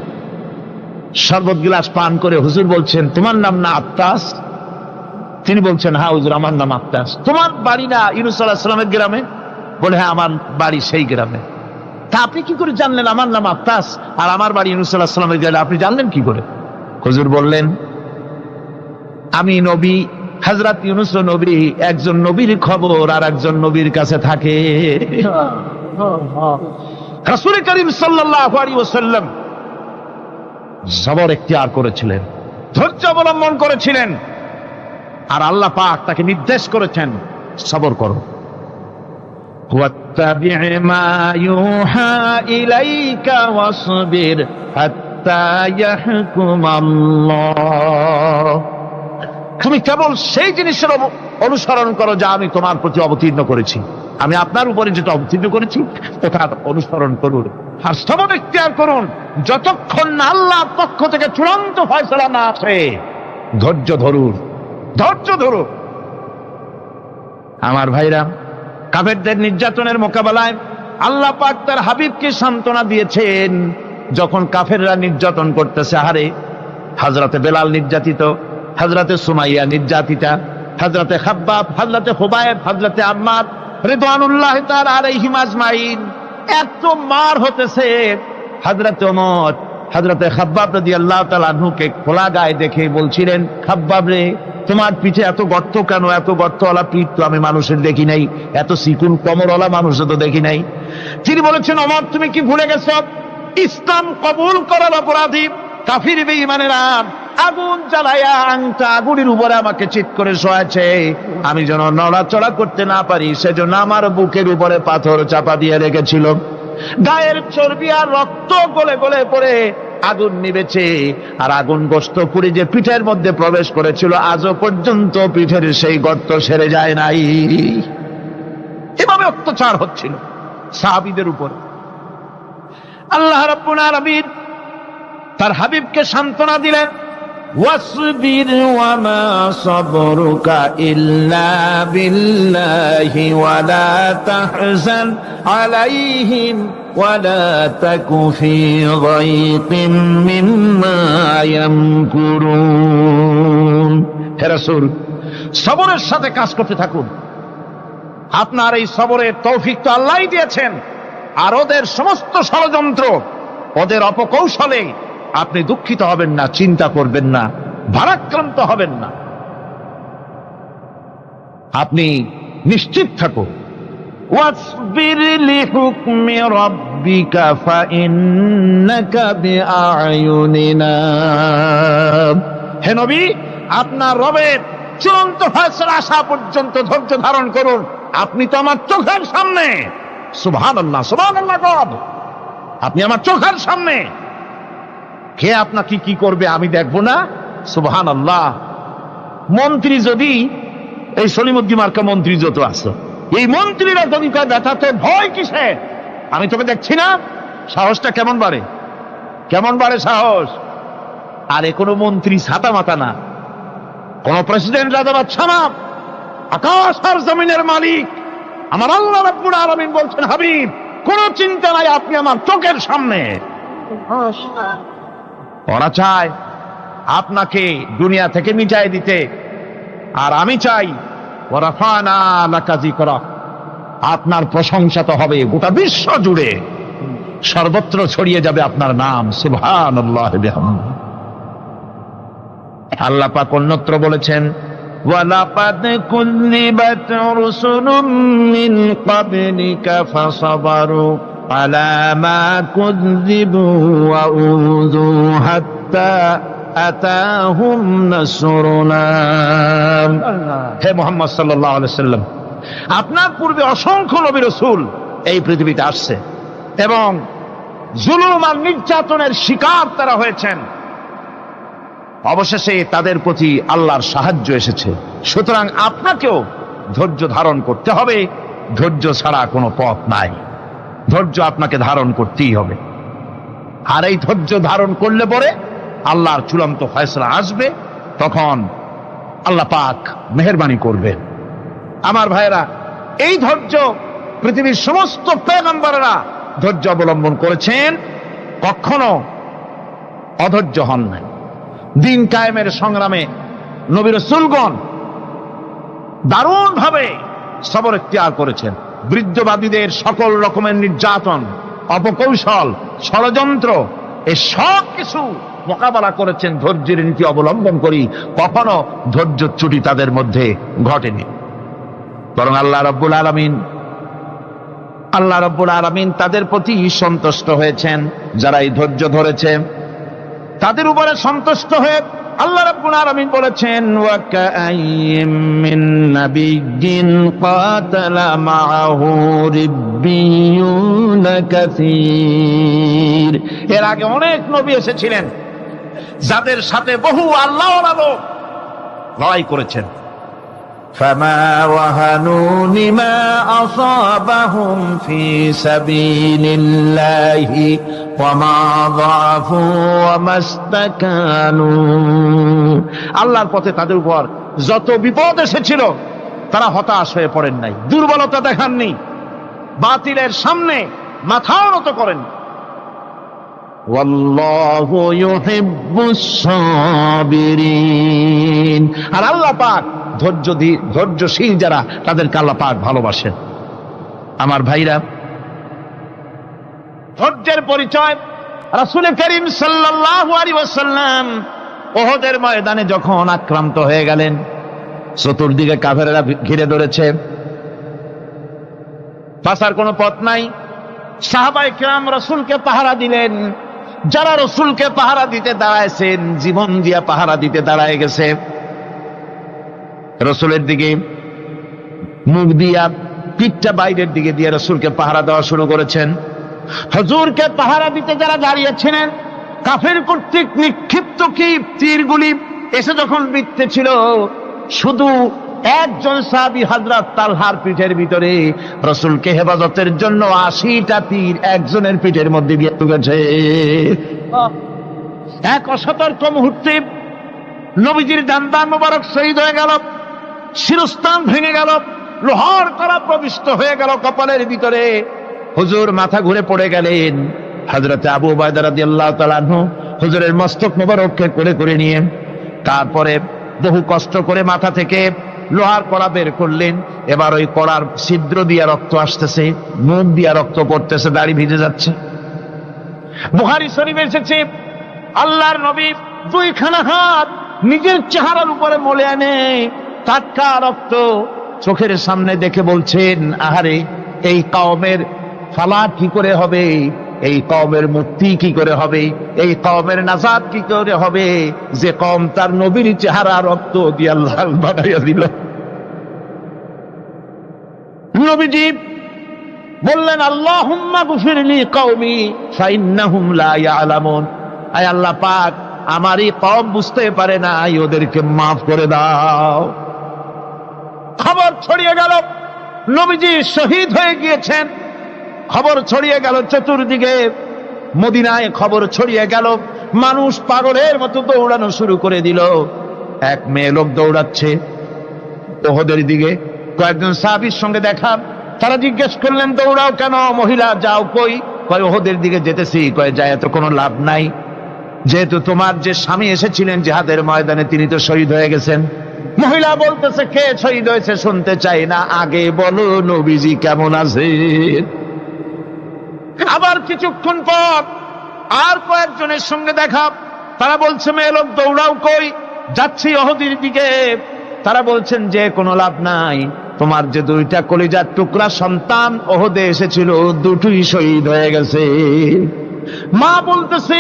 শরবত গ্লাস পান করে হুজুর বলছেন, তোমার নাম না আত্তাস? তিনি বলছেন, হ্যাঁ হুজুর আমার নাম আত্তাস। তোমার বাড়ি না ইউনূস আলাইহিস সালামের গ্রামে? বলে, হ্যাঁ আমার বাড়ি সেই গ্রামে। তা আপনি কি করে জানলেন আমার নাম আত্তাস আর আমার বাড়ি ইউনূস আলাইহিস সালামের গ্রামে? আপনি জানলেন কি করে? হুজুর বললেন, আমি নবী, হযরত ইউনূস নবী, একজন নবীর খবর আর একজন নবীর কাছে থাকে। রাসূল করিম সাল্লাল্লাহু আলাইহি ওয়াসাল্লাম সবর ইখতিয়ার করেছিলেন, ধৈর্য অবলম্বন করেছিলেন। আর আল্লাহ পাক তাকে নির্দেশ করেছেন, সবর করো। ওয়াত্তাবি' মা ইউহা ইলাইকা ওয়াসবির হাত্তা ইয়াহকুমাল্লাহ। তুমি কেবল সেই জিনিসের অনুসরণ করো যা আমি তোমার প্রতি অবতীর্ণ করেছি। আমি আপনার উপরে যেটা অবতীর্ণ করেছি ওটা অনুসরণ করুন, আর সবর ইখতিয়ার করুন যতক্ষণ না আল্লাহর পক্ষ থেকে চূড়ান্ত ফয়সালা না আসে। ধৈর্য ধরুন, ধৈর্য ধরুন। আমার ভাইরা, কাফেরদের নির্যাতনের মোকাবেলায় আল্লাহ পাক তার হাবিবকে সান্ত্বনা দিয়েছেন। যখন কাফেররা নির্যাতন করতেছে, হারে হযরতে বেলাল নির্যাতিত, হযরতে সুমাইয়া নির্যাতিতা, হযরতে খাব্বাব, হযরতে খুবাইব, হযরতে আম্মার রিদওয়ানুল্লাহ তাআলা আলাইহিম আজমাইন, এত মার হতেছে। হযরতে ওমর হযরতে খাব্বাব রাদিয়াল্লাহু তাআলা আনহুকে খোলা গায়ে দেখে বলছিলেন, খাব্বাব রে, তোমার পিঠে এত গর্ত কেন? এত গর্তওয়ালা পিঠ তো আমি মানুষের দেখি নাই, এত চিকুন কোমরওয়ালা মানুষও তো দেখি নাই। তিনি বলেছেন, ওমর তুমি কি ভুলে গেছো? ইসলাম কবুল করার অপরাধী কাফির বেঈমানেরা আগুন জ্বালায়া আংটা আগুনের উপরে আমাকে চিৎ করে শোয়াছে। আমি যেন নড়াচড়া করতে না পারি সেজন্য আমার বুকের উপরে পাথর চাপা দিয়ে রেখেছিল। গায়ের চর্বি আর রক্ত গলে গলে পড়ে আগুন নিবেছে, আর আগুন গোশত পুড়ে যে পিঠের মধ্যে প্রবেশ করেছিল আজও পর্যন্ত পিঠের সেই গর্ত সেরে যায় নাই। এভাবে অত্যাচার হচ্ছিল সাহাবীদের উপর। আল্লাহ রাব্বুল আলামিন তার হাবিবকে সান্ত্বনা দিলেন, ওয়াসবির ওয়ামা সাবরুকা ইল্লা বিল্লাহি ওয়ালা তাহজান আলাইহিম ওয়ালা তাকু ফি যায়কিম মিম্মা ইয়ামকুরুন। হে রাসূল, সবরের সাথে কাজ করতে থাকুন। আপনার এই সবরের তৌফিক তো আল্লাহই দিয়েছেন, আর ওদের সমস্ত ষড়যন্ত্র, ওদের অপকৌশলে আপনি দুঃখিত হবেন না, চিন্তা করবেন না, ভারাক্রান্ত হবেন না। আপনি নিশ্চিত থাকুন। ওয়াসবির লিহুকমি রাব্বিকা ফাইন্নাকা বিআয়ুনিনা। হে নবী, আপনার রবের চূড়ান্ত ফয়সালা আসা পর্যন্ত ধৈর্য ধারণ করুন। আপনি তো আমার চোখের সামনে। সুবহানাল্লাহ, সুবহানাল্লাহ। আপনি আমার চোখের সামনে। কে আপনাকে কি করবে আমি দেখবো না? সুবহানাল্লাহ। মন্ত্রী যদি, এই সলিমুদ্দিন মার্কা মন্ত্রী যত আছে, এই মন্ত্রীরা যদি কয় ব্যথাতে ভয় কিসে, আমি তোকে দেখছি না, সাহসটা কেমন বাড়ে, কেমন বাড়ে সাহস। আরে কোনো মন্ত্রী ছাতা মাতা না, কোন প্রেসিডেন্ট রাজা বাদশা না, আকাশ আর জমিনের মালিক আমার আল্লাহ রাব্বুল আলামিন বলছেন, হাবিব কোনো চিন্তা নাই, আপনি আমার চোখের সামনে। ওরা চায় আপনাকে দুনিয়া থেকে মিটাই দিতে, আর আমি চাই ওয়ারাফানা লাকা যিকরা, আপনার প্রশংসা তো হবে গোটা বিশ্ব জুড়ে, সর্বত্র ছড়িয়ে যাবে আপনার নাম। সুবহানাল্লাহি বিহামদিহি। আল্লাহ পাক অন্যত্র বলেছেন, ওয়ালাকাদ কুযযিবাত রুসুলুম মিন ক্বাবলিকা ফাসাবারু আলা মা কুযযিবু ওয়া উযু হাত্তা আতাহুম নাসরুনা। হে মুহাম্মদ সাল্লাল্লাহু আলাইহি ওয়াসাল্লাম, আপনার পূর্বে অসংখ্য নবী রাসূল এই পৃথিবীতে আসছে এবং জুলুম আর নির্যাতনের শিকার তারা হয়েছেন। অবশেষে তাদের প্রতি আল্লাহর সাহায্য এসেছে। সুতরাং আপনাকেও ধৈর্য ধারণ করতে হবে। ধৈর্য ছাড়া কোনো পথ নাই। ধৈর্য আপনাকে ধারণ করতেই হবে। আর এই ধৈর্য ধারণ করলে পরে আল্লাহর চূড়ান্ত ফয়সালা আসবে, তখন আল্লাহ পাক মেহেরবানি করবেন। আমার ভাইয়েরা, এই ধৈর্য পৃথিবীর সমস্ত পয়গম্বররা ধৈর্য অবলম্বন করেছেন, কখনো অধৈর্য হন নাই। দিন কায়েমের সংগ্রামে নবী রাসূলগণ দারুণ ভাবে সবর ইখতিয়ার করেছেন। বৃদ্ধবাদীদের সকল রকমের নির্যাতন, অপকৌশল, ষড়যন্ত্র, এই সব কিছু মোকাবেলা করেছেন ধৈর্যের নীতি অবলম্বন করি। কখনো ধৈর্যচ্যুতি তাদের মধ্যে ঘটেনি, বরং আল্লাহ রাব্বুল আলামিন তাদের প্রতি সন্তুষ্ট হয়েছেন যারা এই ধৈর্য ধরেছে। তাদের উপরে সন্তুষ্ট হয়ে আল্লাহ রাব্বুল আলামিন বলেছেন, ওয়া কাআইয়্যিম মিন নাবিয়্যিন কাতালা মাআহু রিব্বিয়ুন কাসীর। এর আগে অনেক নবী এসেছিলেন যাদের সাথে বহু আল্লাহওয়ালা লোক লড়াই করেছেন। ফামা ওয়াহানু লিমা আসাবাহুম ফি সাবিলিল্লাহি ওয়ামা যাআফু ওয়ামাস্তাকানু। আল্লাহর পথে তাদের উপর যত বিপদ এসেছিল তারা হতাশ হয়ে পড়েন নাই, দুর্বলতা দেখাননি, বাতিলের সামনে মাথাও নত করেন। ওয়াল্লাহু ইউহিব্বুস সাবিরিন। আর আল্লাহ পাক ধৈর্যশীল যারা তাদেরকে আল্লাহ পাক ভালোবাসেন। আমার ভাইরা, ধৈর্যের পরিচয় রাসূল করিম সাল্লাল্লাহু আলাইহি ওয়াসাল্লাম উহুদের ময়দানে যখন আক্রান্ত হয়ে গেলেন, চতুর্দিকে কাফেররা ঘিরে ধরেছে, বাঁচার কোনো পথ নাই। সাহাবায়ে কেরাম রাসূলকে পাহারা দিলেন। যারা রাসূলকে পাহারা দিতে দাঁড়াইছেন, জীবন দিয়া পাহারা দিতে দাঁড়ায় গেছে, রাসূলের দিকে মুখ দিয়া, পিঠটা বাইরের দিকে দিয়ে রাসূলকে পাহারা দেওয়া শুরু করেছেন। হুজুরকে পাহারা দিতে যারা দাঁড়িয়েছিলেন, কাফের কর্তৃক নিক্ষিপ্ত কি তীরগুলি এসে যখন বিঁধতেছিল, শুধু একজন সাহাবী হযরত তালহার পিঠের ভিতরে রাসূলকে হেফাজতের জন্য 80টা তীর একজনের পিঠের মধ্যে গিয়ে ঢুকেছে। এক অসতর্ক মুহূর্তে নবীজির দান্দান মোবারক শহীদ হয়ে গেল, শিরস্থান ভেঙে গেল, লোহার কড়া প্রবিষ্ট হয়ে গেল কপালের ভিতরে। হুজুর মাথা ঘুরে পড়ে গেলেন। হযরত আবু উবায়দা রাদিয়াল্লাহু তাআলা আনহু হুজুরের মস্তক মোবারককে কোলে করে নিয়ে তারপরে বহু কষ্ট করে মাথা থেকে লোহার কড়া বের করলেন। এবার ওই কড়ার ছিদ্র দিয়ে রক্ত আসতেছে, মুখ দিয়ে রক্ত পড়তেছে, দাড়ি ভিজে যাচ্ছে। বুখারী শরীফে এসেছে, আল্লাহর নবী দুইখানা হাত নিজের চেহারার উপরে মলে আনে, টাটকা রক্ত চোখের সামনে দেখে বলছেন, আহারে, এই কওমের ফালাত কি করে হবে, এই কওমের মুক্তি কি করে হবে, এই কওমের নাজাত কি করে হবে, যে কওম তার নবীর চেহারা রক্ত দিয়ে লাল বানাইয়া দিল। নবীজি বললেন, আল্লাহুম্মা গফিরলি কওমি ফাইন্নাহুম লা ইয়ালামুন। আয় আল্লাহ পাক, আমার এই কওম বুঝতে পারে না, ওদেরকে মাফ করে দাও। খবর ছড়িয়ে গেল নবীজি শহীদ হয়ে গিয়েছেন। খবর ছড়িয়ে গেল চতুর্দিকে, মদিনায় খবর ছড়িয়ে গেল। মানুষ পাগলের মতো দৌড়ানো শুরু করে দিল। এক মেয়ে লোক দৌড়াচ্ছে উহুদের দিকে। কয়েকজন সাহাবীর সঙ্গে দেখা, তারা জিজ্ঞেস করলেন, দৌড়াও কেন মহিলা, যাও কই? কয় উহুদের দিকে যেতেছি। কয় যায় তো কোনো লাভ নাই, যেহেতু তোমার যে স্বামী এসেছিলেন জিহাদের ময়দানে তিনি তো শহীদ হয়ে গেছেন। মহিলা বলতেছে, কে শহীদ হয়েছে শুনতে চাই না, আগে বলো নবীজি কেমন আছে। আবার কিছুক্ষণ পর আর কয়েকজনের সঙ্গে দেখা, তারা বলছে, মেয়ে লোক দৌড়াও কই? যাচ্ছি উহুদের দিকে। তারা বলছেন যে কোনো লাভ নাই, তোমার যে দুইটা কলিজার টুকরা সন্তান উহুদে এসেছিল দুটোই শহীদ হয়ে গেছে। মা বলতেছে,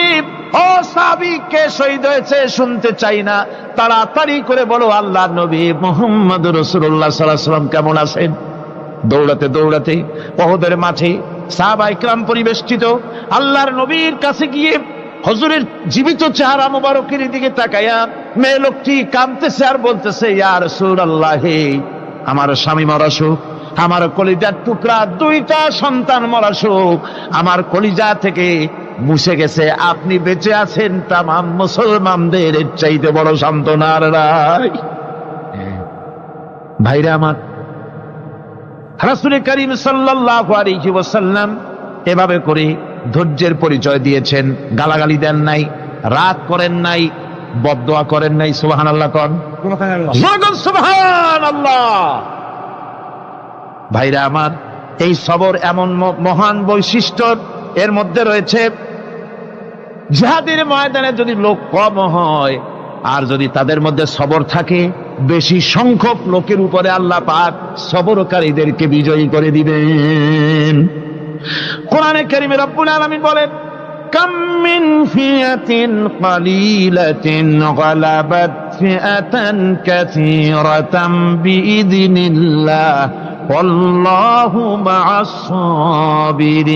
ও সাহাবী, কে শহীদ হয়েছে শুনতে চাই না, তাড়াতাড়ি করে বলো আল্লাহর নবী মুহাম্মদুর রাসূলুল্লাহ সাল্লাল্লাহু আলাইহি ওয়াসাল্লাম কেমন আছেন। দৌড়াতে দৌড়াতে উহুদের মাঠে সাহাবায়ে কেরাম পরিবেষ্টিত। আল্লাহর নবীর কাছে গিয়ে হুজুরের জীবিত চেহারা মোবারকের দিকে তাকায়া মেয়ে লোকটি কাঁদতেছে আর বলতেছে, ইয়া রাসূলুল্লাহ, আমার স্বামী মরা শোক, আমার কলিজার টুকরা দুইটা সন্তান মরা শোক, আমার কলিজা থেকে মুছে গেছে, আপনি বেঁচে আছেন, তামাম মুসলমানদের চাইতে বড় সান্ত্বনার রায়। ভাইরা আমার, রাসূল করিম সাল্লাল্লাহু আলাইহি ওয়াসাল্লাম এভাবে করে ধৈর্যের পরিচয় দিয়েছেন। গালাগালি দেন নাই, রাগ করেন নাই, বদদোয়া করেন নাই। সুবহানাল্লাহ কোন সুবহানাল্লাহ। ভাইরা আমার, এই সবর এমন মহান বৈশিষ্ট্য এর মধ্যে রয়েছে। জিহাদের ময়দানে যদি লোক কম হয় আর যদি তাদের মধ্যে সবর থাকে, বেশি সংখ্যক লোকের উপরে আল্লাহ পাক সবরকারীদেরকে বিজয়ী করে দিবেন। কোরআনে কারীমে রব্বুল আলামিন বলেন, কাম মিন ফিয়াতিন কালিলাতিন গালাবাত ফিআতান কাসীরাতাম বিইذনিল্লাহ আল্লাহু মা'আস সাবিরিন।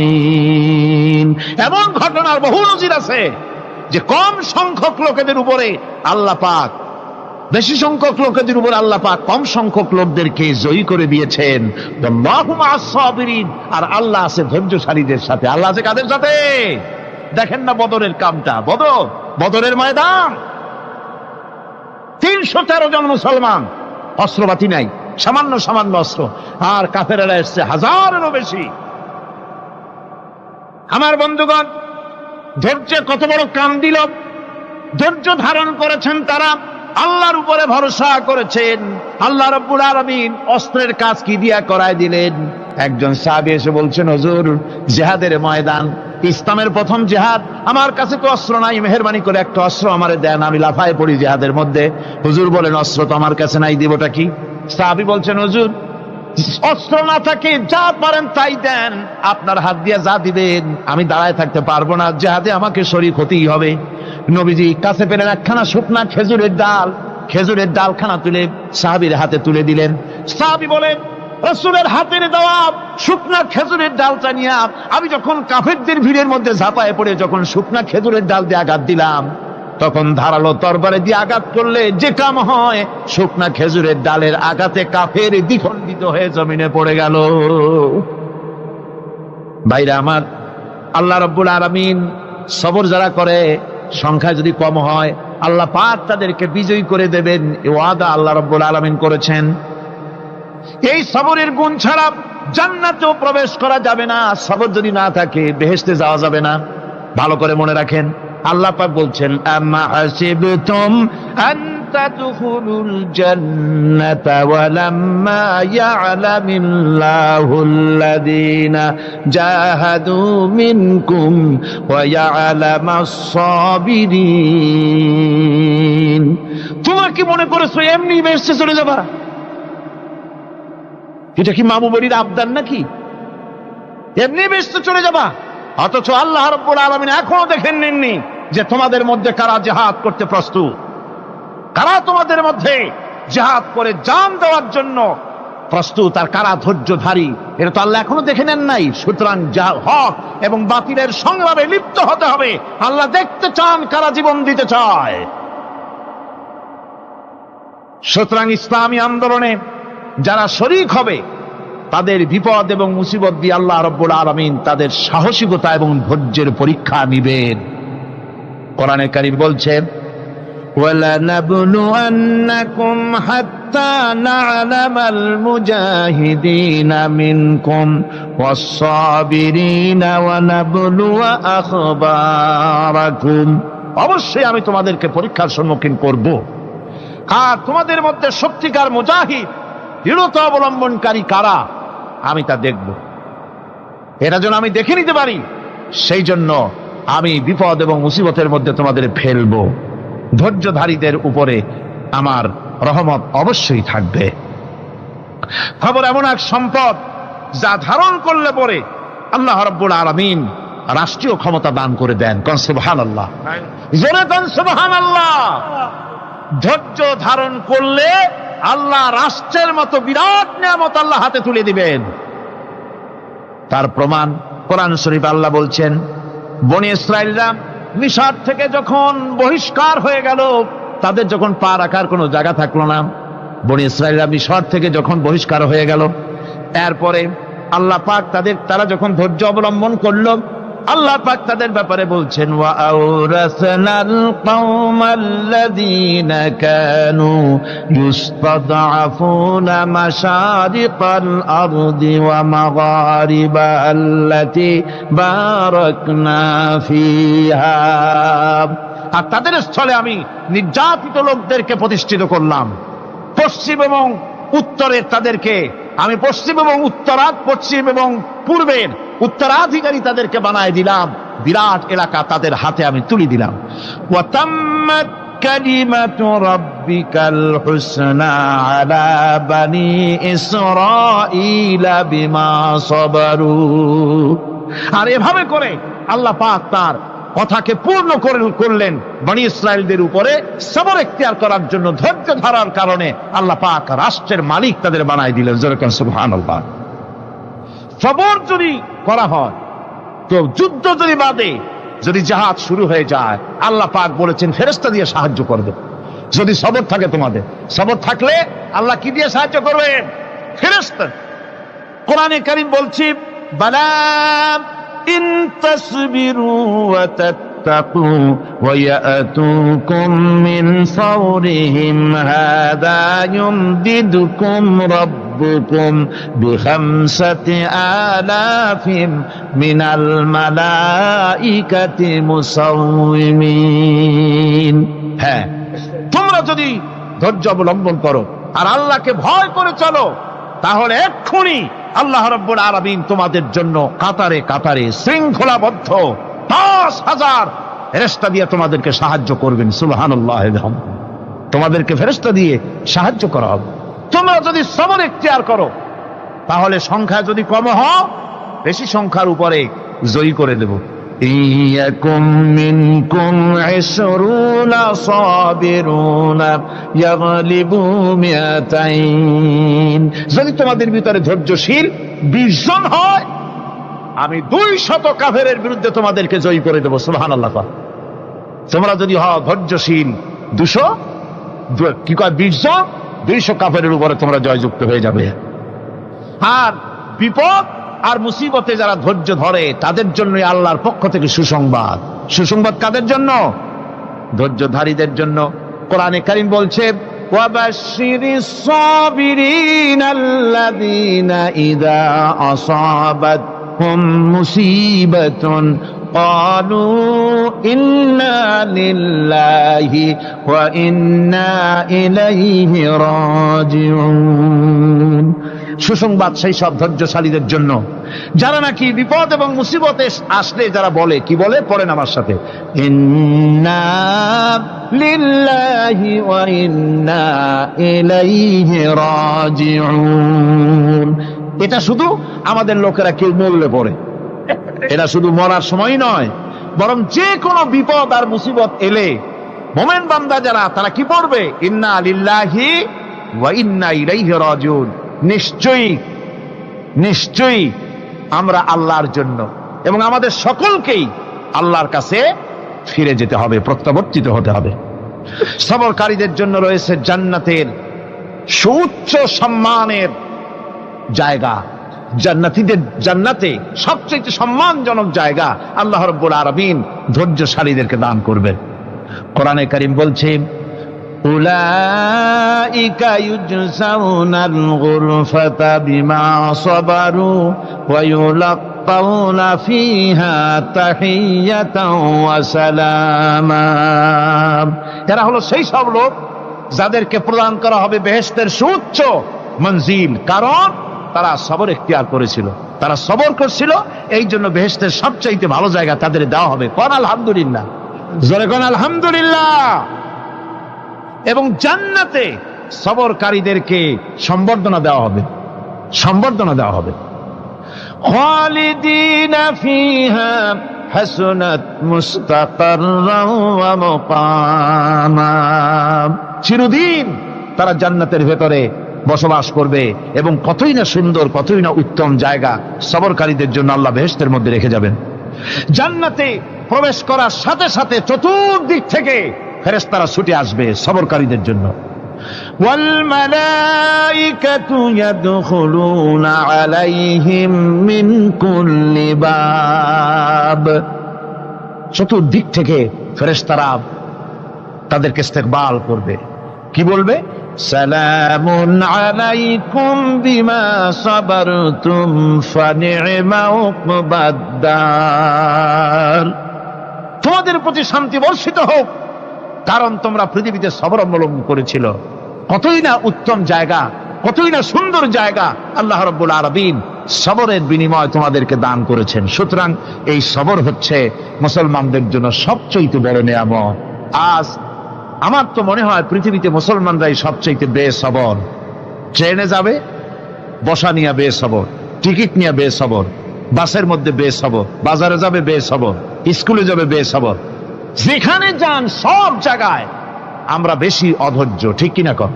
এমন ঘটনার বহু নজির আছে যে কম সংখ্যক লোকেদের উপরে আল্লাহ পাক, বেশি সংখ্যক লোকেদের উপর আল্লাহ পাক কম সংখ্যক লোকদেরকে জয়ী করে দিয়েছেন। আল্লাহু মা'আস সাবিরিন, আর আল্লাহ আছে ধৈর্যশালীদের সাথে। আল্লাহ আছে কাদের সাথে? দেখেন না বদরের কামটা, বদরের ময়দান, 313 জন মুসলমান, অস্ত্রপাতি নাই, সামান্য সামান্য অস্ত্র, আর কাফেরেরা এসছে হাজারেরও বেশি। আমার বন্ধুগণ, ধৈর্যে কত বড় কাম দিল! ধৈর্য ধারণ করেছেন তারা, আল্লাহর উপরে ভরসা করেছেন। আল্লাহ রাব্বুল আলামিন অস্ত্রের কাজ কি দিয়া করায় দিলেন। একজন সাহাবী এসে বলছেন, হুজুর, জিহাদের ময়দান, ইসলামের প্রথম জিহাদ, আমার কাছে তো অস্ত্র নাই, মেহেরবানি করে একটা অস্ত্র আমারে দেন, আমি লাফায় পড়ি জিহাদের মধ্যে। হুজুর বলেন, অস্ত্র তো আমার কাছে নাই, দিবটা কি? সাহাবী বলছেন, হুজুর, অস্ত্র না থাকে যা পারেন তাই দেন, আপনার হাত দিয়ে যা দিবেন আমি দাঁড়ায় থাকতে পারবো না, জিহাদে আমাকে শরীক হতেই হবে। নবীজি কাছে পেলেন একখানা শুকনা খেজুরের ডালখানা তুলে সাহাবীর হাতে তুলে দিলেন। সাহাবী বলেন, রাসূলের হাতের দেওয়া শুকনা খেজুরের ডালটা নিয়ে আমি যখন কাফেরদের ভিড়ের মধ্যে ঝাঁপায় পড়ে যখন শুকনা খেজুরের ডাল দিয়ে আঘাত দিলাম, তখন ধারালো তরবারে দিয়ে আঘাত করলে যে কাম হয়, শুকনা খেজুরের ডালের আঘাতে কাফের দ্বিখণ্ডিত হয়ে জমিনে পড়ে গেল। ভাইরা আমার, আল্লাহ রাব্বুল আলামিন সবর যারা করে, সংখ্যায় যদি কম হয়, আল্লাহ পাক তাদেরকে বিজয়ী করে দেবেন, এই ওয়াদা আল্লাহ রাব্বুল আলামিন করেছেন। এই সবরের গুণ ছাড়া জান্নাতেও প্রবেশ করা যাবে না। সবর যদি না থাকে বেহেশতে যাওয়া যাবে না। ভালো করে মনে রাখেন, আল্লাহ পাক বলছেন, আম্মা হাসিবতুম আন তাদখুলুল জান্নাতা ওয়া লাম্মা ইয়া'লামিল্লাহুল্লাযীনা জাহাদু মিনকুম ওয়া ইয়া'লামাস সাবিরিন। তোমরা কি মনে করেছো এমনি বেহেশতে চলে যাবা? এটা কি মামু বাড়ির আবদার নাকি? এমনি বেহেশতে চলে যাবা? অথচ আল্লাহ রাব্বুল আলামিন এখনো দেখেন নেননি যে তোমাদের মধ্যে কারা জিহাদ করতে প্রস্তুত, কারা তোমাদের মধ্যে জিহাদ করে জান দেওয়ার জন্য প্রস্তুত, আর কারা ধৈর্যধারী, এটা তো আল্লাহ এখনো দেখে নেন নাই। সুতরাং হক এবং বাতিলের সংগ্রামে লিপ্ত হতে হবে। আল্লাহ দেখতে চান কারা জীবন দিতে চায়। সুতরাং ইসলামী আন্দোলনে যারা শরীক হবে, তাদের বিপদ এবং মুসিবত দিয়ে আল্লাহ রাব্বুল আলামিন তাদের সাহসিকতা এবং ধৈর্যের পরীক্ষা নিবেন। কোরআনে কারীম বলছেন, ওয়ালানাবলুয়ান্নাকুম হাত্তা না'লামাল মুজাহিদিনা মিনকুম ওয়াস-সাবিরিনা ওয়া নাবলুয়া আখবারাকুম। অবশ্যই আমি তোমাদেরকে পরীক্ষার সম্মুখীন করব, আর তোমাদের মধ্যে সত্যিকার মুজাহিদ, দৃঢ়তা অবলম্বনকারী কারা, আমি তা দেখব। এটা যেন আমি দেখে নিতে পারি, সেই জন্য আমি বিপদ এবং মুসিবতের মধ্যে তোমাদের ফেলবো। ধৈর্যধারীদের উপরে আমার রহমত অবশ্যই থাকবে। খবর এমন এক সম্পদ যা ধারণ করলে পরে আল্লাহ রাব্বুল আলামিন রাষ্ট্রীয় ক্ষমতা দান করে দেন। কোন সুবহানাল্লাহ, জোরে কোন সুবহানাল্লাহ। ধৈর্য ধারণ করলে আল্লাহ রাষ্ট্রের মতো বিরাট নিয়ামত আল্লাহ হাতে তুলে দিবেন। তার প্রমাণ কোরআন শরীফ আল্লাহ বলছেন, বনি ইসরাইলরা মিশর থেকে যখন বহিষ্কার হয়ে গেল, তাদের যখন পা রাখার কোনো জায়গা থাকলো না, বনি ইসরাইলরা মিশর থেকে যখন বহিষ্কার হয়ে গেল, এরপরে আল্লাহ পাক তারা যখন ধৈর্য অবলম্বন করলো, আল্লাহ পাক তাদের ব্যাপারে বলছেন, ওয়া আওরাসনাল কওমাল্লাযীনা কানু ইউস্তাদআফুনা মাশারিকাল আরদি ওয়া মাগারিবা আল্লাতী বারাকনা ফিহা। আর তাদের স্থলে আমি নির্যাতিত লোকদেরকে প্রতিষ্ঠিত করলাম। পশ্চিম এবং উত্তরের তাদেরকে আমি পশ্চিম এবং পূর্বের উত্তরাধিকারী তাদেরকে বানায় দিলাম। বিরাট এলাকা তাদের হাতে আমি তুলে দিলাম। ওয়া তাম্মাত কালিমাতু রাব্বিকাল হুসনা আলা বানি ইসরাঈলা বিমা সাবারু। আর এভাবে করে আল্লাহ পাক তার কথাকে পূর্ণ করলেন বনি ইসরায়েলদের উপরে সবর ইখতিয়ার করার জন্য, ধৈর্য ধরার কারণে আল্লাহ পাক রাষ্ট্রের মালিক তাদের বানাই দিলেন। যেরকম সুবহানাল্লাহ। সবর যদি করা হয় তো যুদ্ধ যদি বাদে, যদি জাহাজ শুরু হয়ে যায়, আল্লাহ পাক বলেছেন ফেরেশতা দিয়ে সাহায্য করবে। যদি সবর থাকে তোমাদের, সবর থাকলে আল্লাহ কি দিয়ে সাহায্য করবেন? ফেরেশতা। কোরআনে কারীম বলছে বালা ইন তাসবিরু ওয়া তাত্তাকু ওয়া ইয়াতুকুম মিন ফাওরিহিম হাদা ইউমদিদুকুম রাব্বুকুম বিখামসাতি আলাফিন মিনাল মালাইকাতি মুসাউমিন। হ্যাঁ, তোমরা যদি ধৈর্য অবলম্বন করো আর আল্লাহকে ভয় করে চলো, তাহলে এক্ষুনি আল্লাহ রাব্বুল আলামিন তোমাদের জন্য কাতারে কাতারে শৃঙ্খলাবদ্ধ 10,000 ফেরেশতা দিয়ে তোমাদেরকে সাহায্য করবেন। সুবহানাল্লাহ। তোমাদেরকে ফেরেশতা দিয়ে সাহায্য করা হবে। তোমরা যদি সবর ইখতিয়ার করো, তাহলে সংখ্যা যদি কম হয়, বেশি সংখ্যার উপরে জয়ী করে দেব। ইয়াকুম মিনকুম 20 সাবিরুনা ইয়াগলিবু মিয়াতাইন। যদি তোমাদের ভিতরে ধৈর্যশীল 20 জন হয়, আমি 200 কাফেরের বিরুদ্ধে তোমাদেরকে জয়ী করে দেব। সুবহানাল্লাহ। তোমরা যদি হও ধৈর্যশীল 200, কি কয় 20 জন, 200 কাফেরের উপরে তোমরা জয়যুক্ত হয়ে যাবে। আর বিপদ আর মুসিবতে যারা ধৈর্য ধরে, তাদের জন্য আল্লাহর পক্ষ থেকে সুসংবাদ। সুসংবাদ কাদের জন্য? ধৈর্যধারীদের জন্য। কোরআনে কারীম বলছে ওয়াবাশশিরিস সাবিরিনাল্লাযীনা ইযা আসাবাতহুম মুসিবাতুন ক্বালু ইন্না লিল্লাহি ওয়া ইন্না ইলাইহি রাজিউন। সুসংবাদ সেই সব ধৈর্যশালীদের জন্য যারা নাকি বিপদ এবং মুসিবতে আসলে যারা বলে, কি বলে? পড়েন আমার সাথে, ইন্না লিল্লাহি ওয়া ইন্না ইলাইহি রাজিউন। এটা শুধু আমাদের লোকেরা কেউ মরলে পড়ে, এটা শুধু মরার সময় নয়, বরং যে কোনো বিপদ আর মুসিবত এলে মুমিন বান্দা যারা, তারা কি পড়বে? ইন্না লিল্লাহি ওয়া ইন্না ইলাইহি রাজিউন। নিশ্চয়ই নিশ্চয়ই আমরা আল্লাহর জন্য এবং আমাদের সকলকেই আল্লাহর কাছে ফিরে যেতে হবে, প্রত্যাবর্তিত হতে হবে। সবরকারীদের জন্য রয়েছে জান্নাতের সুউচ্চ সম্মানের জায়গা। জান্নাতে সবচেয়ে সম্মানজনক জায়গা আল্লাহ রাব্বুল আলামিন ধৈর্যশালীদেরকে দান করবেন। কোরআনে কারীম বলছে উলাইকা ইউজসাউনাল গুরফাতা বিমা সাবারু ওয়া ইউলাক্কাউনা ফিহা তাহিয়াতাও ওয়া সালামা। এরা হলো সেই সব লোক যাদেরকে প্রদান করা হবে বেহেশতের সুউচ্চ মঞ্জিল, কারণ তারা সবর ইখতিয়ার করেছিল, তারা সবর করছিল, এই জন্য বেহেশতের সবচাইতে ভালো জায়গা তাদের দেওয়া হবে। কোন আলহামদুলিল্লাহ, জোরে কোন আলহামদুলিল্লাহ। এবং জান্নাতে সবরকারীদেরকে সম্বর্ধনা দেওয়া হবে, সম্বর্ধনা দেওয়া হবে। খালিদিনা ফিহা হাসনাত মুস্তাকাররাও ওয়া মুকামা। চিরদিন তারা জান্নাতের ভেতরে বসবাস করবে এবং কতই না সুন্দর, কতই না উত্তম জায়গা সবরকারীদের জন্য আল্লাহ বেহেশতের মধ্যে রেখে যাবেন। জান্নাতে প্রবেশ করার সাথে সাথে চতুর্দিক থেকে ফেরেশতারা ছুটে আসবে সবরকারীদের জন্য। ওয়াল মালাইকাতু ইয়াদখুলুনা আলাইহিম মিন কুল্লি বাব। চতুর্দিক থেকে ফেরেশতারা তাদেরকে ইস্তেকবাল করবে, কি বলবে? সালামুন আলাইকুম বিমা সাবারতুম ফানি'মা উকবাদ-দার। তোমাদের প্রতি শান্তি বর্ষিত হোক, কারণ তোমরা পৃথিবীতে সবর অবলম্বন করেছিল। কতই না উত্তম জায়গা, কতই না সুন্দর জায়গা আল্লাহ রাব্বুল আলামিন সবরের বিনিময় তোমাদেরকে দান করেছেন। সুতরাং এই সবর হচ্ছে মুসলমানদের জন্য সবচেয়ে বড় নিয়ামত। আজ আমার তো মনে হয় পৃথিবীতে মুসলমানরাই সবচেয়ে বেসবর। ট্রেনে যাবে, বসা নিয়ে বেসবর, টিকিট নিয়ে বেসবর, বাসের মধ্যে বেসবর, বাজারে যাবে বেসবর, স্কুলে যাবে বেসবর, যেখানে যান সব জায়গায় আমরা বেশি অধৈর্য, ঠিক কিনা কর?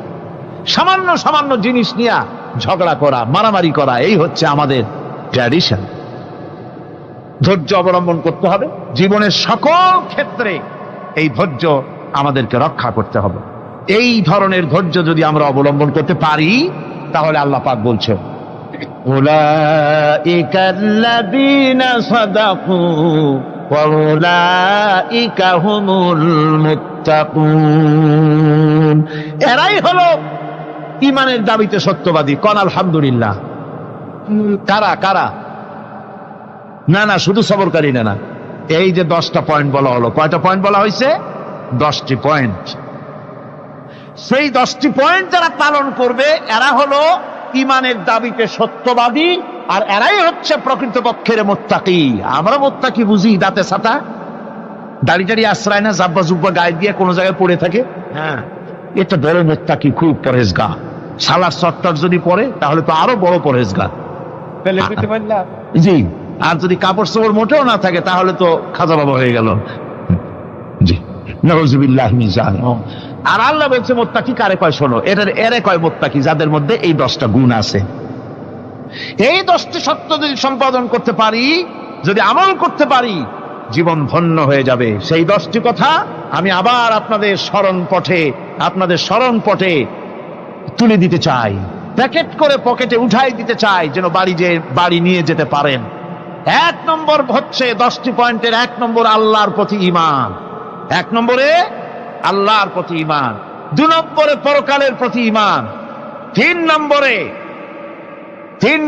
সামান্য সামান্য জিনিস নিয়ে ঝগড়া করা, মারামারি করা, এই হচ্ছে আমাদের ট্র্যাডিশন। ধৈর্য অবলম্বন করতে হবে জীবনের সকল ক্ষেত্রে। এই ধৈর্য আমাদেরকে রক্ষা করতে হবে। এই ধরনের ধৈর্য যদি আমরা অবলম্বন করতে পারি, তাহলে আল্লাহ পাক বলছেন, উলাইকাল্লাযীনা সাদাকু ওয়া উলাইকা হুমুল মুত্তাকুন। এরাই হলো ঈমানের দাবিতে সত্যবাদী। কোন আলহামদুলিল্লাহ। কারা কারা? না না, শুধু সবরকারী না। এই যে 10টা পয়েন্ট বলা হলো, কয়টা পয়েন্ট বলা হয়েছে? 10টি পয়েন্ট। সেই 10টি পয়েন্ট যারা পালন করবে এরা হলো ঈমানের দাবিতে সত্যবাদী, আর এরাই হচ্ছে প্রকৃতপক্ষের মুত্তাকি। আমরা মুত্তাকি বুঝি দাঁতে ছাতা, দাড়ি টাড়ি আশ্রয় না, জাব্বা জুব্বা গায়ে দিয়ে কোনো জায়গায় পড়ে থাকে। হ্যাঁ, এটা বড় মুত্তাকি, খুব পরহেজগার। সালাত সত্তর যদি পড়ে তাহলে তো আরো বড় পরহেজগার। জি, আর যদি কাপড় চোপড় মোটেও না থাকে তাহলে তো খাজা বাবা হয়ে গেল। জি, নাউযুবিল্লাহ মিন যালিক। আর আল্লাহ বলছে মুত্তাকি কারে কয় শোনো, এরে কয় মুত্তাকি যাদের মধ্যে এই 10টা গুণ আছে। এই 10টি সত্য যদি সম্পাদন করতে পারি, যদি আমল করতে পারি, জীবন ধন্য হয়ে যাবে। সেই 10টি কথা আমি আবার আপনাদের স্মরণ পটে তুলে দিতে চাই, প্যাকেট করে পকেটে উঠাই দিতে চাই, যেন বাড়ি নিয়ে যেতে পারেন। 1 নম্বর হচ্ছে 10টি পয়েন্টের 1 নম্বর আল্লাহর প্রতি ঈমান। 1 নম্বরে আল্লাহর প্রতি ঈমান, 2 নম্বরে পরকালের প্রতি ঈমান, 3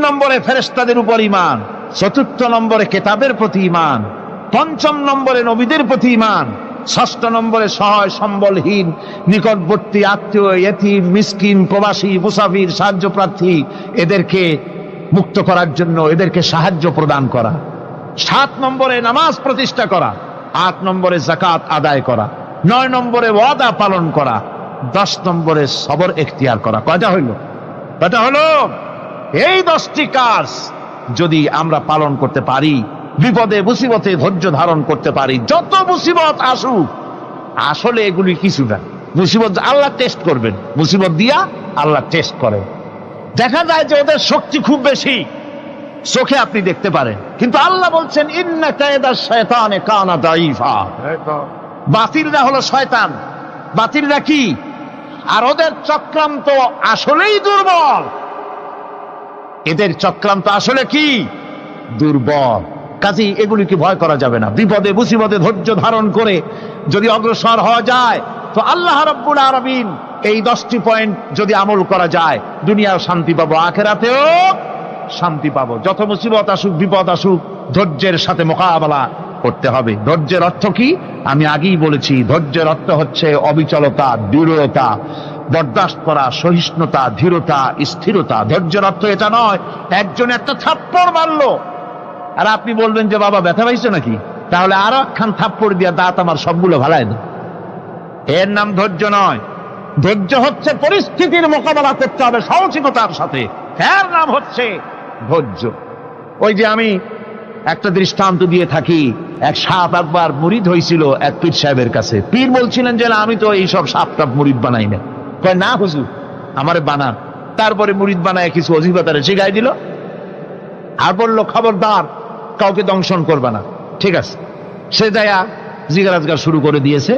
নম্বরে ফেরেশতাদের উপর ঈমান, 4র্থ নম্বরে কিতাবের প্রতি ঈমান, 5ম নম্বরে নবীদের প্রতি ঈমান, 6ষ্ঠ নম্বরে সহায় সম্বলহীন নিকটবর্তী আত্মীয়, ইয়েতিম, মিসকিন, প্রবাসী, মুসাফির, সাহায্য প্রার্থী, এদেরকে মুক্ত করার জন্য এদেরকে সাহায্য প্রদান করা, 7 নম্বরে নামাজ প্রতিষ্ঠা করা, 8 নম্বরে যাকাত আদায় করা, 9 নম্বরে ওয়াদা পালন করা, 10 নম্বরে সবর এখতিয়ার করা। কয়টা হলো? এই 10টি কাজ যদি আমরা পালন করতে পারি, বিপদে মুসিবতে ধৈর্য ধারণ করতে পারি, যত মুসিবত আসুক, আসলে এগুলি কিছু না। মুসিবত আল্লাহ টেস্ট করবেন, মুসিবত দিয়া আল্লাহ টেস্ট করেন। দেখা যায় যে ওদের শক্তি খুব বেশি, চোখে আপনি দেখতে পারেন, কিন্তু আল্লাহ বলছেন ইন্না কায়দাশ শায়তানে কানা দাঈফা। বাতিলরা হলো শয়তান। বাতিলরা কি? আর ওদের চক্রান্ত আসলেই দুর্বল। এদের চক্রান্ত আসলে কি? দুর্বল। কাজেই এগুলিকে ভয় করা যাবে না। বিপদে মুসিবতে ধৈর্য ধারণ করে যদি অগ্রসর হওয়া যায়, তো আল্লাহ রাব্বুল আলামিন এই 10টি পয়েন্ট যদি আমল করা যায়, দুনিয়াও শান্তি পাবো, আখিরাতেও শান্তি পাবো। যত মুসিবত আসুক, বিপদ আসুক, ধৈর্যের সাথে মোকাবেলা করতে হবে। ধৈর্যের অর্থ কি? আমি আগেই বলেছি, ধৈর্যের অর্থ হচ্ছে অবিচলতা, দৃঢ়তা, বরদাস্ত করা, সহিষ্ণুতা, ধীরতা, স্থিরতা। ধৈর্যের অর্থ এটা নয় একজন একটা থাপ্পড় মারলো আর আপনি বলবেন যে বাবা ব্যথা পাইছো নাকি, তাহলে আরো একখান থাপ্পড় দিয়া দাঁত আমার সবগুলো ভালাই না। এর নাম ধৈর্য নয়। ধৈর্য হচ্ছে পরিস্থিতির মোকাবেলা করতে হবে সাহসিকতার সাথে, এর নাম হচ্ছে ধৈর্য। ওই যে আমি একটা দৃষ্টান্ত দিয়ে থাকি, এক সাপ একবার মুরিদ হয়েছিল এক পীর সাহেবের কাছে। পীর বলছিলেন যে আমি তো এইসব সাপ টাপ মুরিদ বানাই না। কয় না হুজুর, আমারে বানান। তারপরে মুরিদ বানায় কিছু অজিফাতারে শিখাই দিল, আর বলল খবরদার কাউকে দংশন করবে না। ঠিক আছে, সে যায়া জিগারাজগার শুরু করে দিয়েছে।